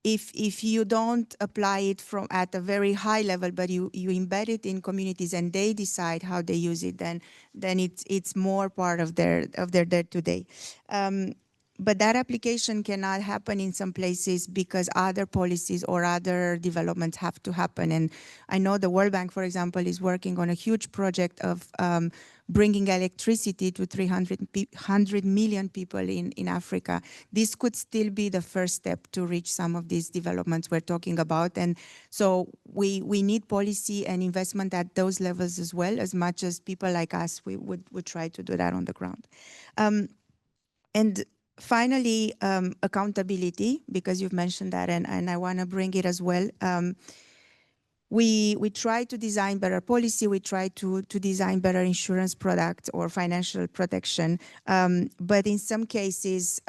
if you don't apply it at a very high level, but you embed it in communities and they decide how they use it, then it's more part of their day-to-day. But that application cannot happen in some places because other policies or other developments have to happen. And I know the World Bank, for example, is working on a huge project of bringing electricity to 300 million people in Africa. This could still be the first step to reach some of these developments we're talking about. And so we need policy and investment at those levels as well, as much as people like us, we would try to do that on the ground. And finally, accountability, because you've mentioned that, and I want to bring it as well. We try to design better policy, we try to design better insurance products or financial protection, but in some cases,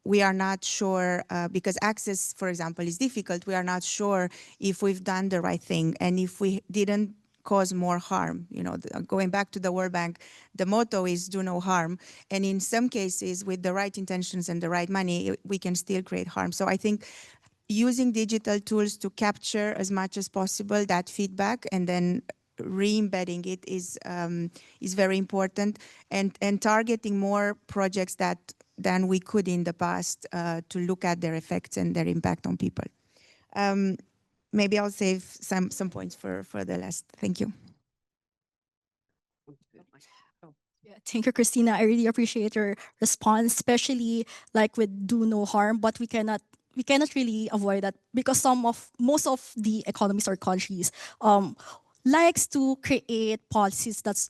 we are not sure, because access, for example, is difficult, we are not sure if we've done the right thing and if we didn't cause more harm. You know, going back to the World Bank, the motto is do no harm. And in some cases, with the right intentions and the right money, we can still create harm. So I think using digital tools to capture as much as possible that feedback and then re-embedding it is very important, and targeting more projects than we could in the past to look at their effects and their impact on people. Maybe I'll save some points for the last. Thank you. Yeah, thank you, Cristina. I really appreciate your response, especially like with do no harm, but we cannot really avoid that because most of the economies or countries likes to create policies that's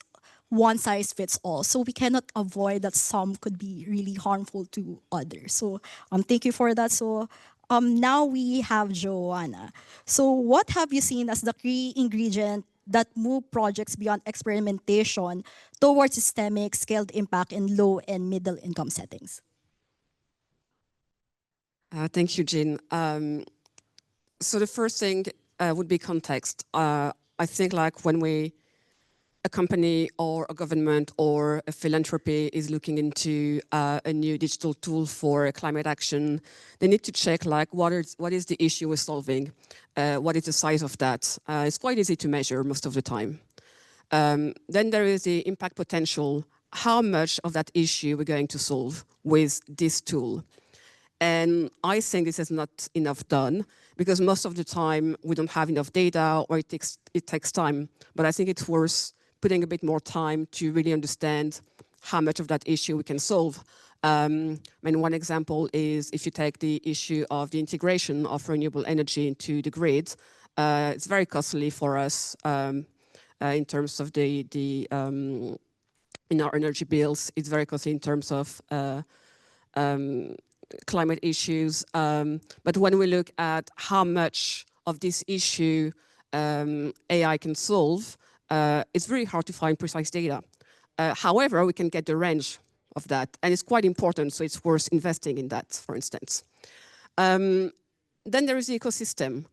one size fits all. So we cannot avoid that some could be really harmful to others. So thank you for that. So now we have Johanna. So what have you seen as the key ingredient that move projects beyond experimentation towards systemic scaled impact in low and middle income settings? Thank you, Jean. So the first thing would be context. I think like when a company or a government or a philanthropy is looking into a new digital tool for climate action, they need to check like what is the issue we're solving, what is the size of that. It's quite easy to measure most of the time. Then there is the impact potential, how much of that issue we're going to solve with this tool. And I think this is not enough done because most of the time we don't have enough data or it takes time. But I think it's worth putting a bit more time to really understand how much of that issue we can solve. I mean, one example is if you take the issue of the integration of renewable energy into the grid, it's very costly for us in terms of in our energy bills. It's very costly in terms of climate issues. But when we look at how much of this issue AI can solve, it's very hard to find precise data. However, we can get the range of that, and it's quite important, so it's worth investing in that, for instance. Then there is the ecosystem.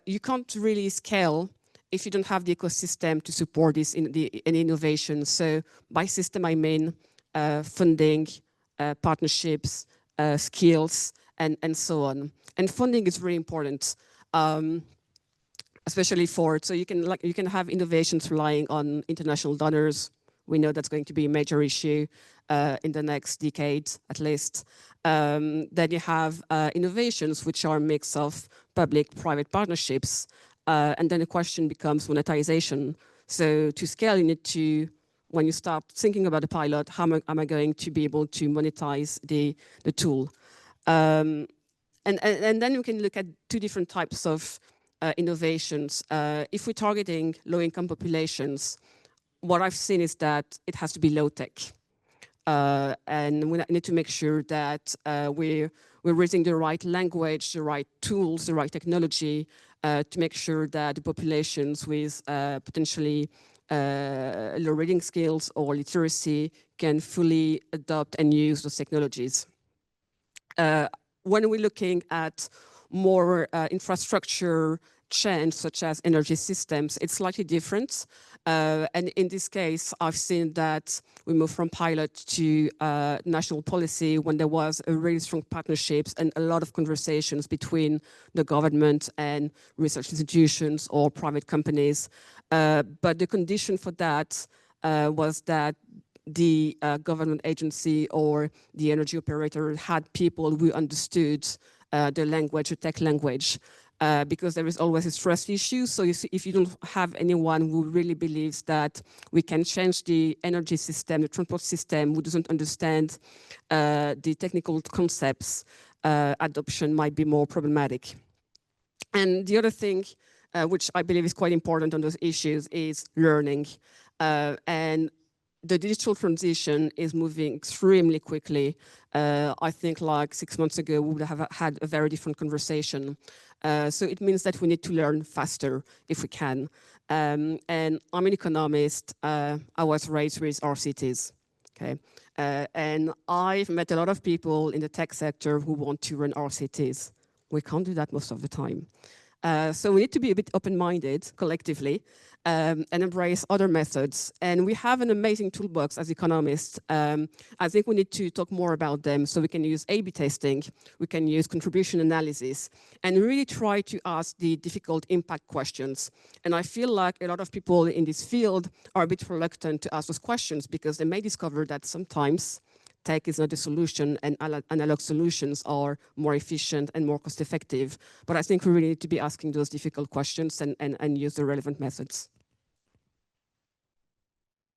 You can't really scale if you don't have the ecosystem to support this in innovation. So by system, I mean funding, partnerships, skills, and so on. And funding is very important, especially so you can have innovations relying on international donors. We know that's going to be a major issue in the next decade, at least. Then you have innovations which are a mix of public-private partnerships, and then the question becomes monetization. So to scale, you need to, when you start thinking about a pilot, how am I going to be able to monetize the tool? And then you can look at two different types of innovations. If we're targeting low-income populations, what I've seen is that it has to be low-tech. And we need to make sure that we're using the right language, the right tools, the right technology to make sure that the populations with potentially low reading skills or literacy can fully adopt and use those technologies. When we're looking at more infrastructure change, such as energy systems, it's slightly different. And in this case, I've seen that we moved from pilot to national policy when there was a really strong partnerships and a lot of conversations between the government and research institutions or private companies. But the condition for that was that the government agency or the energy operator had people who understood the language, the tech language, because there is always a trust issue. So you see, if you don't have anyone who really believes that we can change the energy system, the transport system, who doesn't understand the technical concepts, adoption might be more problematic. And the other thing, which I believe is quite important on those issues, is learning. And the digital transition is moving extremely quickly. I think like 6 months ago, we would have had a very different conversation. So it means that we need to learn faster if we can. And I'm an economist. I was raised with RCTs. Okay. And I've met a lot of people in the tech sector who want to run RCTs. We can't do that most of the time. So we need to be a bit open-minded collectively and embrace other methods. And we have an amazing toolbox as economists. I think we need to talk more about them, so we can use A/B testing, we can use contribution analysis, and really try to ask the difficult impact questions. And I feel like a lot of people in this field are a bit reluctant to ask those questions because they may discover that sometimes tech is not a solution and analog solutions are more efficient and more cost effective. But I think we really need to be asking those difficult questions and use the relevant methods.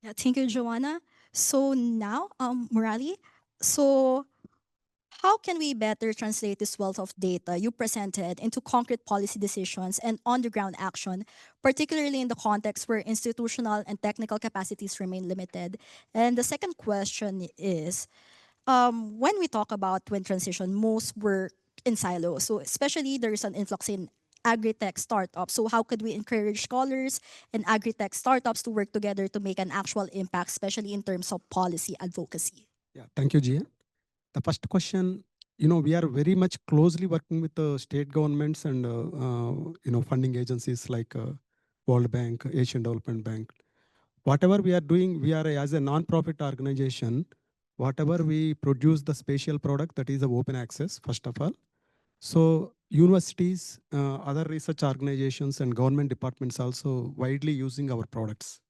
Yeah, thank you, Johanna. So now, Murali, so how can we better translate this wealth of data you presented into concrete policy decisions and on-the-ground action, particularly in the context where institutional and technical capacities remain limited? And the second question is, when we talk about twin transition, most work in silos. So especially there is an influx in agri-tech startups. So how could we encourage scholars and agri-tech startups to work together to make an actual impact, especially in terms of policy advocacy? Yeah, thank you, Gia. The first question, we are very much closely working with the state governments and, funding agencies like World Bank, Asian Development Bank. Whatever we are doing, we are as a non-profit organization, whatever we produce the spatial product, that is the open access, first of all. So universities, other research organizations and government departments also widely using our products.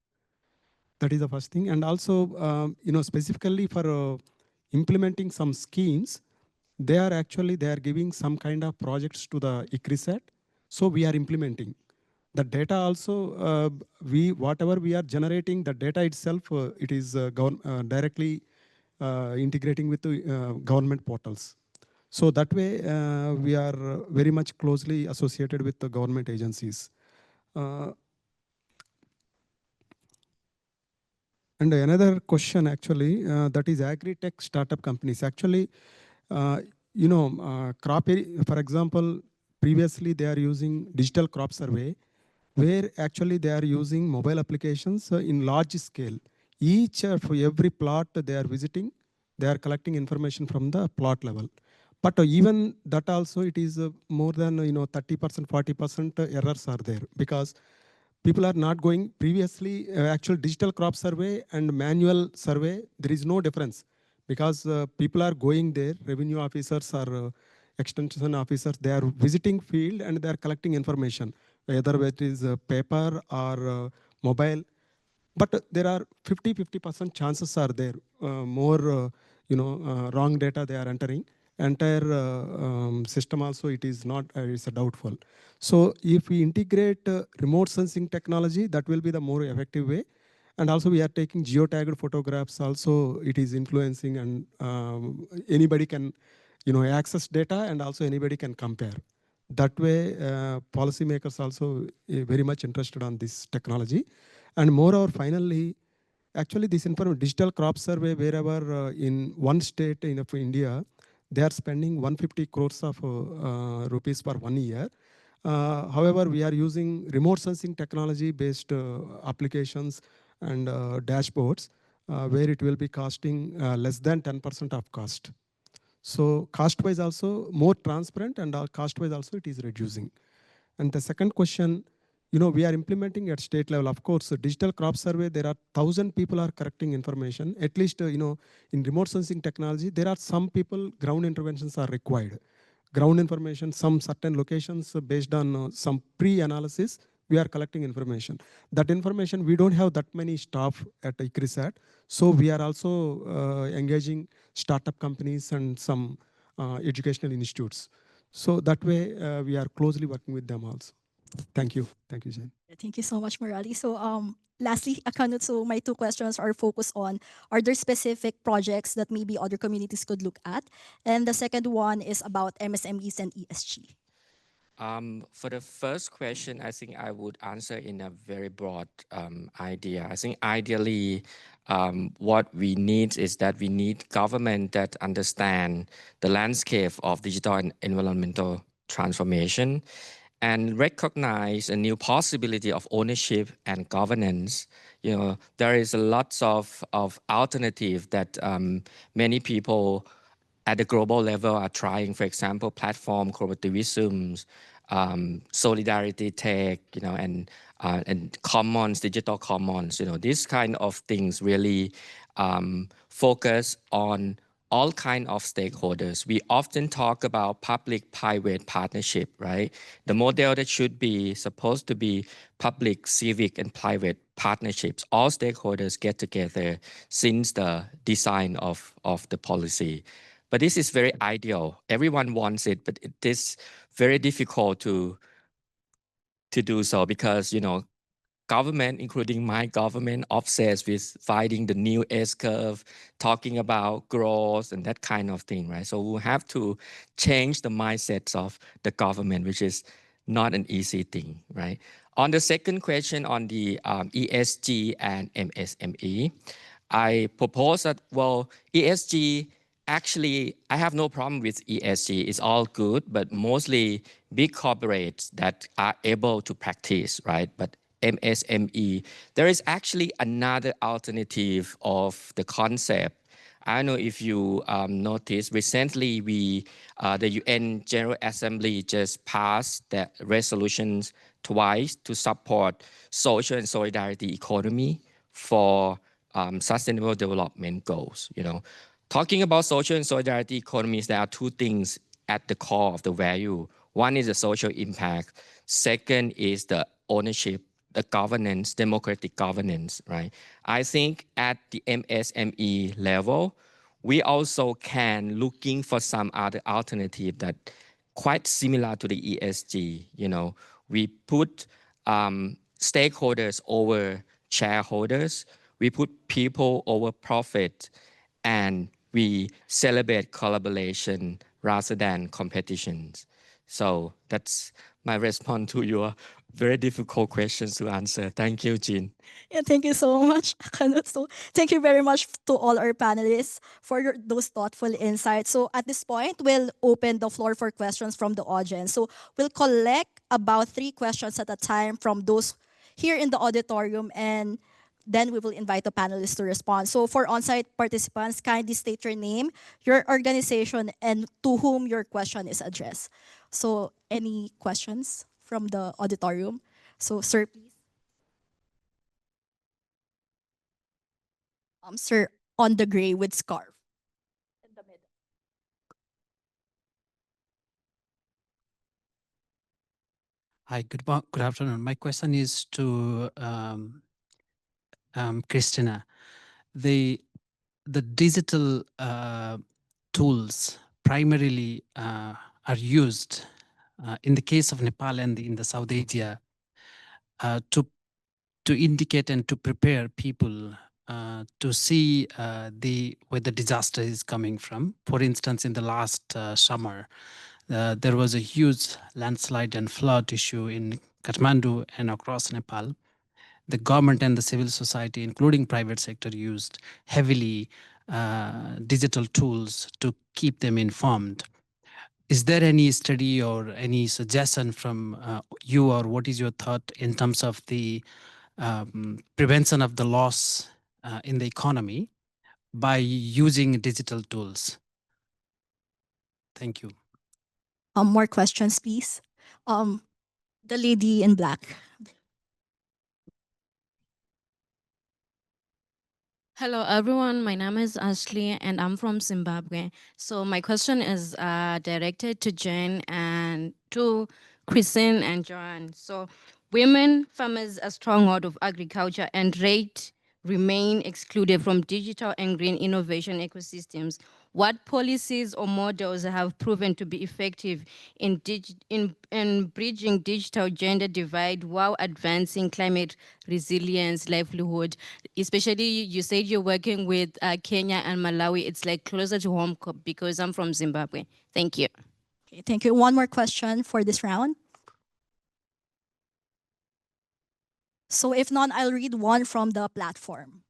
That is the first thing. And also, specifically for implementing some schemes, they are giving some kind of projects to the ICRISAT. So we are implementing. The data also, whatever we are generating, the data itself, it is directly integrating with the government portals. So that way, we are very much closely associated with the government agencies. And another question actually, that is agri-tech startup companies. Actually, crop area, for example, previously they are using digital crop survey, where actually they are using mobile applications in large scale. Each for every plot they are visiting, they are collecting information from the plot level. But even that also, it is more than 30%, 40% errors are there, because people are not going. Previously, actual digital crop survey and manual survey, there is no difference, because people are going there, revenue officers or extension officers, they are visiting field and they are collecting information, whether it is paper or mobile. But there are 50% chances are there, more wrong data they are entering. Entire system also, it is not, it's a doubtful. So if we integrate remote sensing technology, that will be the more effective way. And also we are taking geotagged photographs also, it is influencing, and anybody can access data, and also anybody can compare. That way, policymakers also very much interested on this technology. And moreover, finally, actually this digital crop survey, wherever in one state in India, they are spending 150 crores of rupees for 1 year. However, we are using remote sensing technology based applications and dashboards, where it will be costing less than 10% of cost. So cost-wise also more transparent, and cost-wise also it is reducing. And the second question, we are implementing at state level. Of course, digital crop survey, there are 1,000 people are correcting information. At least, in remote sensing technology, there are some people, ground interventions are required. Ground information, some certain locations based on some pre-analysis, we are collecting information. That information, we don't have that many staff at ICRISAT. So we are also engaging startup companies and some educational institutes. So that way we are closely working with them also. Thank you. Thank you, Jane. Thank you so much, Murali. So lastly, Akkanut, so my two questions are focused on, are there specific projects that maybe other communities could look at? And the second one is about MSMEs and ESG. For the first question, I think I would answer in a very broad idea. I think ideally, what we need is that we need government that understand the landscape of digital and environmental transformation and recognize a new possibility of ownership and governance. There is a lots of alternative that many people at the global level are trying, for example, platform cooperativism, solidarity tech, and commons, digital commons. These kind of things really focus on all kind of stakeholders. We often talk about public-private partnership, right? The model that should be supposed to be public, civic, and private partnerships. All stakeholders get together since the design of the policy. But this is very ideal. Everyone wants it, but it is very difficult to do so because, government, including my government, obsessed with finding the new S-curve, talking about growth and that kind of thing, right? So we have to change the mindsets of the government, which is not an easy thing, right? On the second question on the ESG and MSME, I propose that, well, ESG, actually, I have no problem with ESG. It's all good, but mostly big corporates that are able to practice, right? But MSME, there is actually another alternative of the concept. I don't know if you noticed, recently the UN General Assembly just passed the resolutions twice to support social and solidarity economy for sustainable development goals. Talking about social and solidarity economies, there are two things at the core of the value. One is the social impact. Second is the ownership, the governance, democratic governance, right? I think at the MSME level, we also can looking for some other alternative that quite similar to the ESG. We put stakeholders over shareholders. We put people over profit, and we celebrate collaboration rather than competitions. So that's my response to your very difficult questions to answer. Thank you, Jean. Yeah, thank you so much, Akkanut. So thank you very much to all our panelists for those thoughtful insights. So at this point, we'll open the floor for questions from the audience. So we'll collect about 3 questions at a time from those here in the auditorium, and then we will invite the panelists to respond. So for on-site participants, kindly state your name, your organization, and to whom your question is addressed. So any questions from the auditorium? So sir, please. Sir, on the gray with scarf. In the middle. Hi, good afternoon. My question is to Cristina. The digital tools primarily are used in the case of Nepal and in the South Asia to indicate and to prepare people to see where the disaster is coming from. For instance, in the last summer, there was a huge landslide and flood issue in Kathmandu and across Nepal. The government and the civil society, including private sector, used heavily digital tools to keep them informed. Is there any study or any suggestion from you, or what is your thought in terms of the prevention of the loss in the economy by using digital tools? Thank you. More questions, please. The lady in black. Hello, everyone. My name is Ashley, and I'm from Zimbabwe. So my question is directed to Jen and to Christine and Joanne. So Women farmers are stronghold of agriculture and rate remain excluded from digital and green innovation ecosystems. What policies or models have proven to be effective in bridging digital gender divide while advancing climate resilience livelihood? Especially, you said you're working with Kenya and Malawi. It's like closer to home because I'm from Zimbabwe. Thank you. Okay, thank you. One more question for this round. So if none, I'll read one from the platform.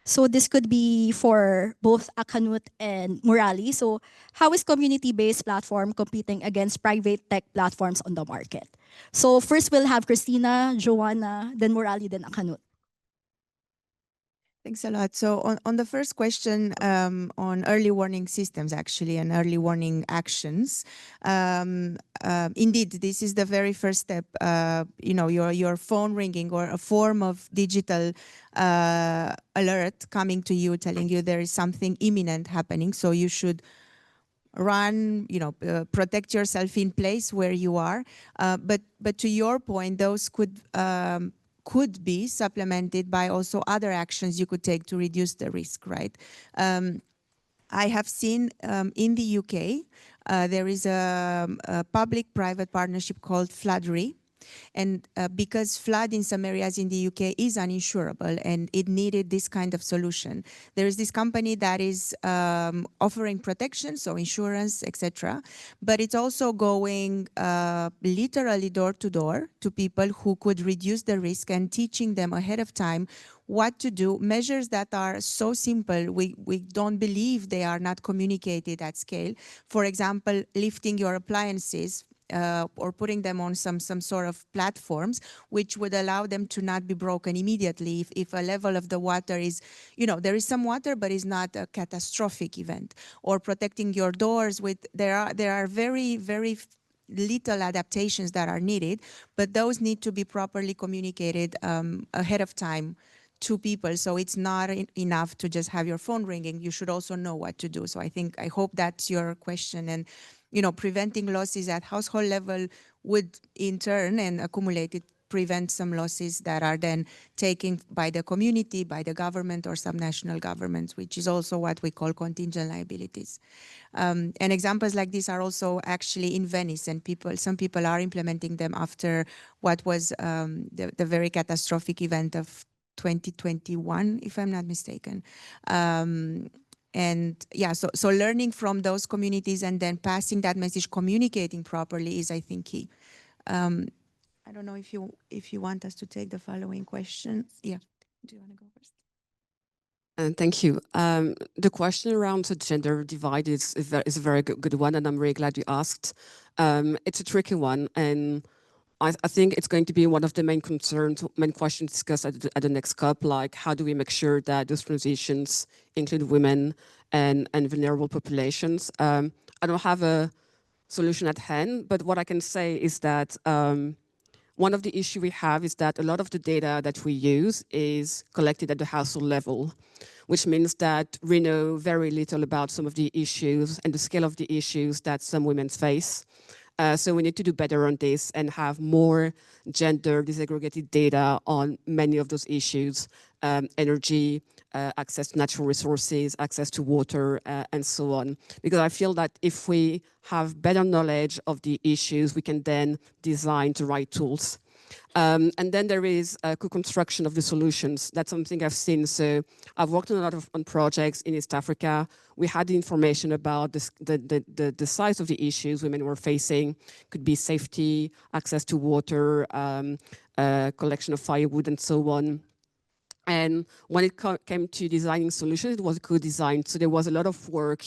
So this could be for both Akkanut and Murali. So how is community-based platform competing against private tech platforms on the market? So first we'll have Cristina, Johanna, then Murali, then Akkanut. Thanks a lot. So on the first question, on early warning systems actually and early warning actions, indeed, this is the very first step. Your phone ringing or a form of digital alert coming to you, telling you there is something imminent happening. So you should run, protect yourself in place where you are. But to your point, those could be supplemented by also other actions you could take to reduce the risk, right? I have seen in the UK, there is a public-private partnership called Floodry. And because flood in some areas in the UK is uninsurable and it needed this kind of solution, there is this company that is offering protection, so insurance, etc. But it's also going literally door to door to people who could reduce the risk and teaching them ahead of time what to do, measures that are so simple, we don't believe they are not communicated at scale. For example, lifting your appliances or putting them on some sort of platforms, which would allow them to not be broken immediately if a level of the water is, there is some water, but is not a catastrophic event. Or protecting your doors with, there are very, very little adaptations that are needed, but those need to be properly communicated ahead of time to people. So it's not enough to just have your phone ringing. You should also know what to do. So I hope that's your question. And preventing losses at household level would in turn and accumulated prevent some losses that are then taken by the community, by the government or some national governments, which is also what we call contingent liabilities. And examples like this are also actually in Venice, and some people are implementing them after what was the very catastrophic event of 2021, if I'm not mistaken. And yeah, so learning from those communities and then passing that message, communicating properly is, I think, key. I don't know if you want us to take the following questions. Yeah, do you want to go first? Thank you. The question around the gender divide is a very good one, and I'm really glad you asked. It's a tricky one, and I think it's going to be one of the main concerns, main questions discussed at the next COP, like how do we make sure that those transitions include women and vulnerable populations. I don't have a solution at hand, but what I can say is that one of the issues we have is that a lot of the data that we use is collected at the household level, which means that we know very little about some of the issues and the scale of the issues that some women face. So we need to do better on this and have more gender disaggregated data on many of those issues, energy, access to natural resources, access to water, and so on. Because I feel that if we have better knowledge of the issues, we can then design the right tools. And then there is a co-construction of the solutions. That's something I've seen. So I've worked on a lot on projects in East Africa. We had the information about the size of the issues women were facing. Could be safety, access to water, collection of firewood, and so on. And when it came to designing solutions, it was co-designed. So there was a lot of work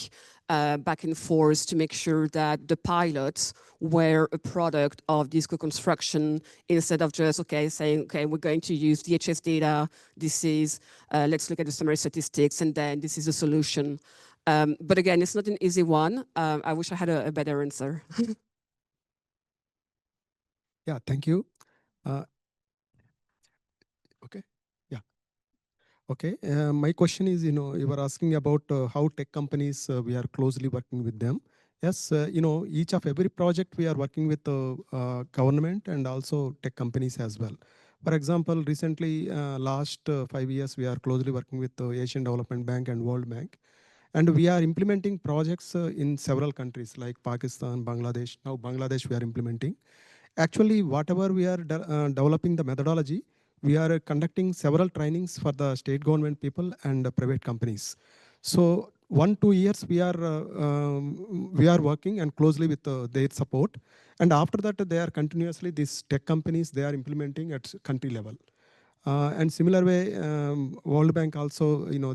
back and forth to make sure that the pilots were a product of this co-construction instead of just, saying, we're going to use DHS data. This is, let's look at the summary statistics, and then this is the solution. But again, it's not an easy one. I wish I had a better answer. Yeah, thank you. Okay. Yeah. Okay. My question is, you were asking about how tech companies, we are closely working with them, Yes, each of every project we are working with the government and also tech companies as well. For example, recently, last 5 years, we are closely working with the Asian Development Bank and World Bank. And we are implementing projects in several countries like Pakistan, Bangladesh. Now Bangladesh we are implementing. Actually, whatever we are developing the methodology, we are conducting several trainings for the state government people and private companies. So 1-2 years we are working and closely with their support. And after that, they are continuously, these tech companies, they are implementing at country level. And similar way, World Bank also,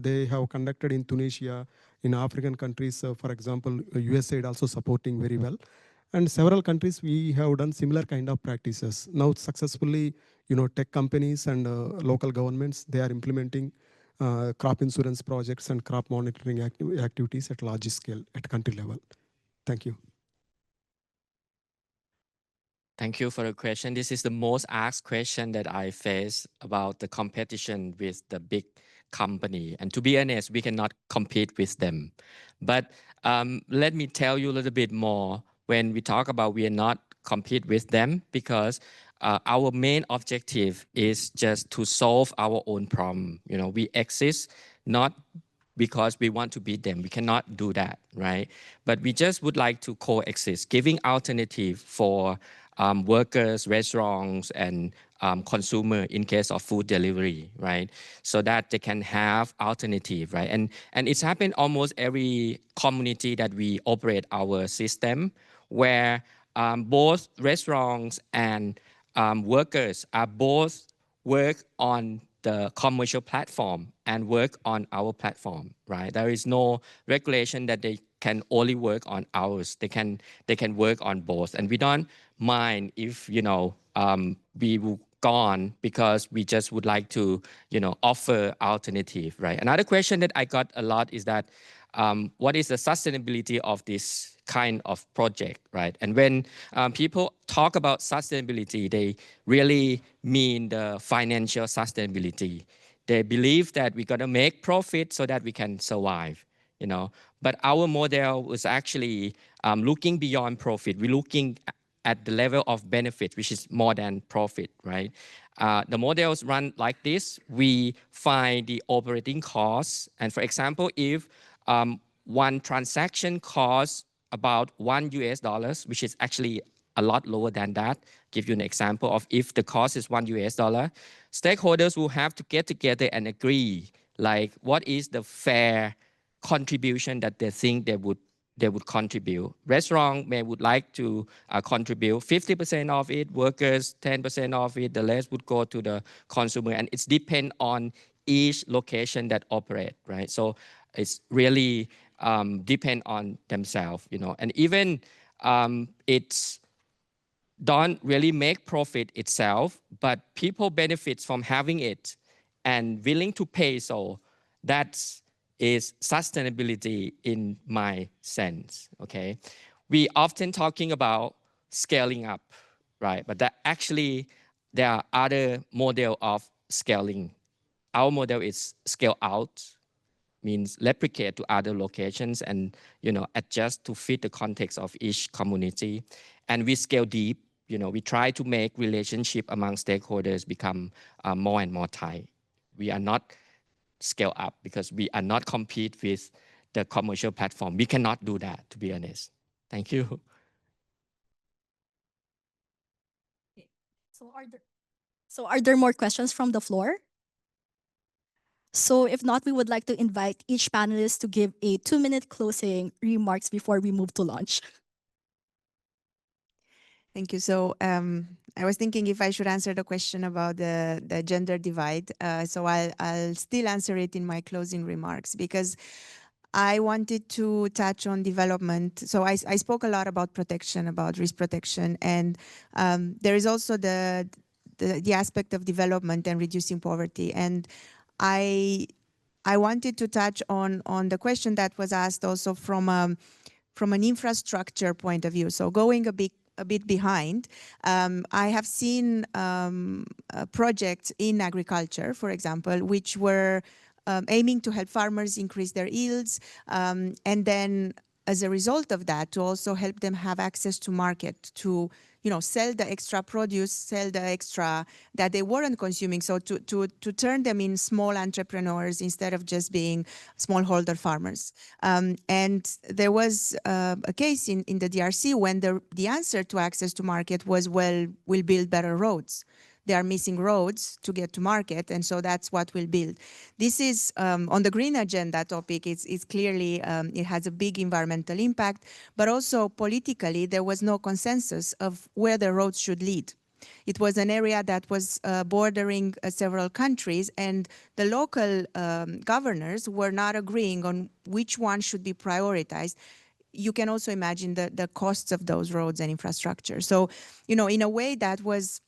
they have conducted in Tunisia, in African countries, for example, USAID also supporting very well. And several countries, we have done similar kind of practices. Now successfully, tech companies and local governments, they are implementing crop insurance projects and crop monitoring activities at large scale at country level. Thank you. Thank you for the question. This is the most asked question that I face about the competition with the big company. And to be honest, we cannot compete with them. But let me tell you a little bit more when we talk about we are not compete with them, because our main objective is just to solve our own problem. We exist not because we want to beat them. We cannot do that, right? But we just would like to coexist, giving alternative for workers, restaurants, and consumer in case of food delivery, right? So that they can have alternative, right? And it's happened almost every community that we operate our system, where both restaurants and workers are both work on the commercial platform and work on our platform, right? There is no regulation that they can only work on ours. They can work on both, and we don't mind if we will gone because we just would like to offer alternative, right? Another question that I got a lot is that what is the sustainability of this kind of project, right? And when people talk about sustainability, they really mean the financial sustainability. They believe that we're gonna make profit so that we can survive, But our model was actually looking beyond profit. We're looking at the level of benefit, which is more than profit, right? The models run like this. We find the operating costs. And for example, if one transaction costs about $1, which is actually a lot lower than that. Give you an example of if the cost is $1, stakeholders will have to get together and agree, like what is the fair contribution that they think they would contribute. Restaurant may would like to contribute 50% of it, workers 10% of it, the rest would go to the consumer, and it's depend on each location that operate, right? So it's really depend on themselves, and even it's don't really make profit itself, but people benefit from having it and willing to pay. So that is sustainability in my sense, okay? We often talking about scaling up, right? But that actually, there are other model of scaling. Our model is scale out, means replicate to other locations and adjust to fit the context of each community. And we scale deep. We try to make relationship among stakeholders become more and more tight. We are not scale up because we are not compete with the commercial platform. We cannot do that, to be honest. Thank you. So are there more questions from the floor? So if not, we would like to invite each panelist to give a 2-minute closing remarks before we move to lunch. Thank you. So I was thinking if I should answer the question about the gender divide. So I'll still answer it in my closing remarks, because I wanted to touch on development. So I spoke a lot about protection, about risk protection, and there is also the aspect of development and reducing poverty. And I wanted to touch on the question that was asked also from an infrastructure point of view. So going a bit behind, I have seen projects in agriculture, for example, which were aiming to help farmers increase their yields, and then as a result of that, to also help them have access to market, to sell the extra produce, sell the extra that they weren't consuming. So to turn them in small entrepreneurs instead of just being smallholder farmers. And there was a case in the DRC when the answer to access to market was, well, we'll build better roads. They are missing roads to get to market, and so that's what we'll build. This is on the green agenda topic. It's clearly it has a big environmental impact, but also politically there was no consensus of where the roads should lead. It was an area that was bordering several countries, and the local governors were not agreeing on which one should be prioritized. You can also imagine the costs of those roads and infrastructure. So, in a way that was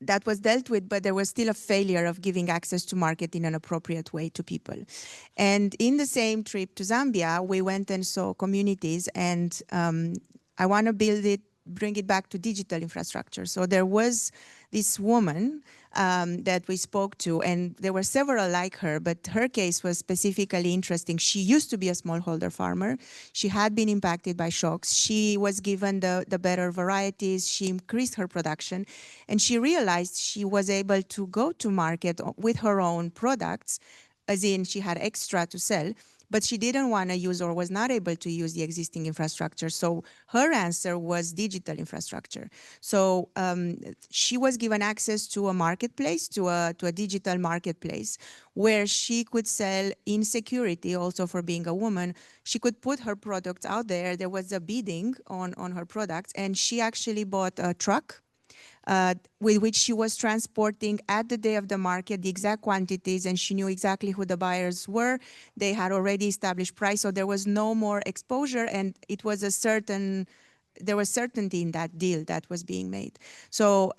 dealt with, but there was still a failure of giving access to market in an appropriate way to people. And in the same trip to Zambia, we went and saw communities, and I want to bring it back to digital infrastructure. So there was this woman that we spoke to, and there were several like her, but her case was specifically interesting. She used to be a smallholder farmer. She had been impacted by shocks. She was given the better varieties. She increased her production, and she realized she was able to go to market with her own products, as in she had extra to sell, but she didn't want to use or was not able to use the existing infrastructure. So her answer was digital infrastructure. So she was given access to a marketplace, to a digital marketplace, where she could sell in security, also for being a woman. She could put her products out there. There was a bidding on her products, and she actually bought a truck with which she was transporting at the day of the market the exact quantities, and she knew exactly who the buyers were. They had already established price, so there was no more exposure, and it was there was certainty in that deal that was being made. So,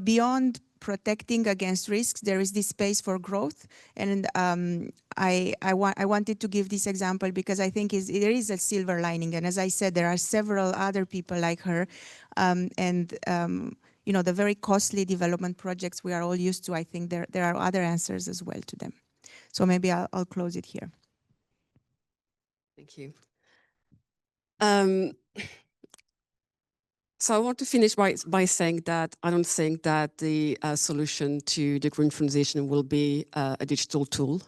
beyond protecting against risks, there is this space for growth. And I wanted to give this example because I think there is a silver lining. And as I said, there are several other people like her. The very costly development projects we are all used to, I think there are other answers as well to them. So maybe I'll close it here. Thank you. So I want to finish by saying that I don't think that the solution to the green transition will be a digital tool.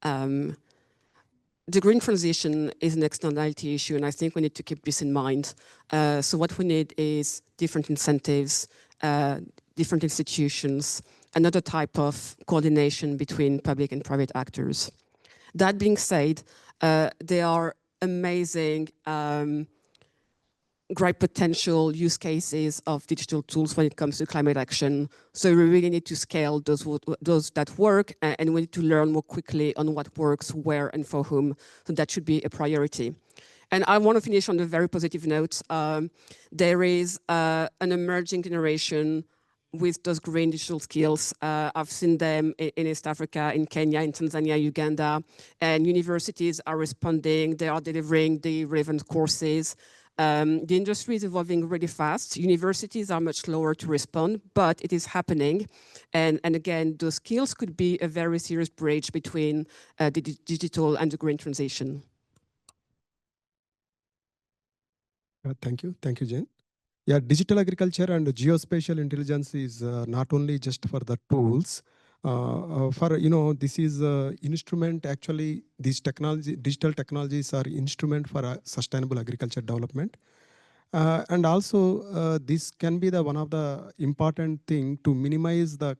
The green transition is an externality issue, and I think we need to keep this in mind. So what we need is different incentives, different institutions, another type of coordination between public and private actors. That being said, there are amazing great potential use cases of digital tools when it comes to climate action. So we really need to scale those that work, and we need to learn more quickly on what works, where, and for whom. So that should be a priority. And I want to finish on a very positive note. There is an emerging generation with those green digital skills. I've seen them in East Africa, in Kenya, in Tanzania, Uganda, and universities are responding. They are delivering the relevant courses. The industry is evolving really fast. Universities are much slower to respond, but it is happening. And again, those skills could be a very serious bridge between the digital and the green transition. Thank you, Jane. Yeah, digital agriculture and geospatial intelligence is not only just for the tools. This is instrument. Actually, digital technologies are instrument for sustainable agriculture development, and also this can be the one of the important thing to minimize the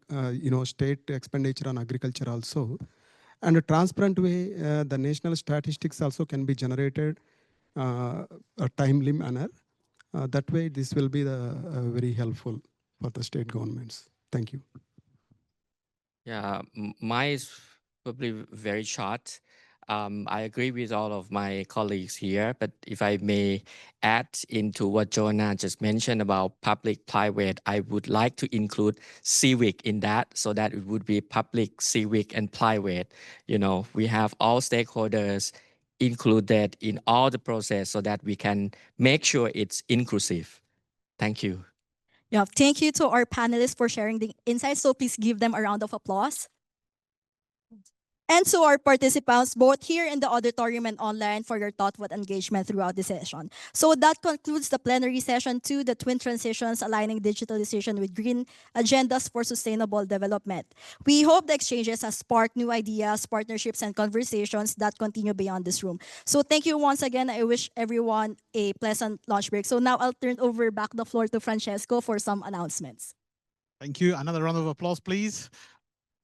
state expenditure on agriculture also, and a transparent way. The national statistics also can be generated a timely manner. That way, this will be very helpful for the state governments. Thank you. Yeah, mine is probably very short. I agree with all of my colleagues here, but if I may add into what Johanna just mentioned about public-private, I would like to include civic in that, so that it would be public, civic, and private. We have all stakeholders included in all the process so that we can make sure it's inclusive. Thank you. Yeah, thank you to our panelists for sharing the insights. So please give them a round of applause. and to our participants, both here in the auditorium and online, for your thoughtful engagement throughout the session. So that concludes the plenary session 2, the twin transitions aligning digitalization with green agendas for sustainable development. We hope the exchanges have sparked new ideas, partnerships, and conversations that continue beyond this room. So thank you once again. I wish everyone a pleasant lunch break. So now I'll turn over back the floor to Francesco for some announcements. Thank you. Another round of applause, please.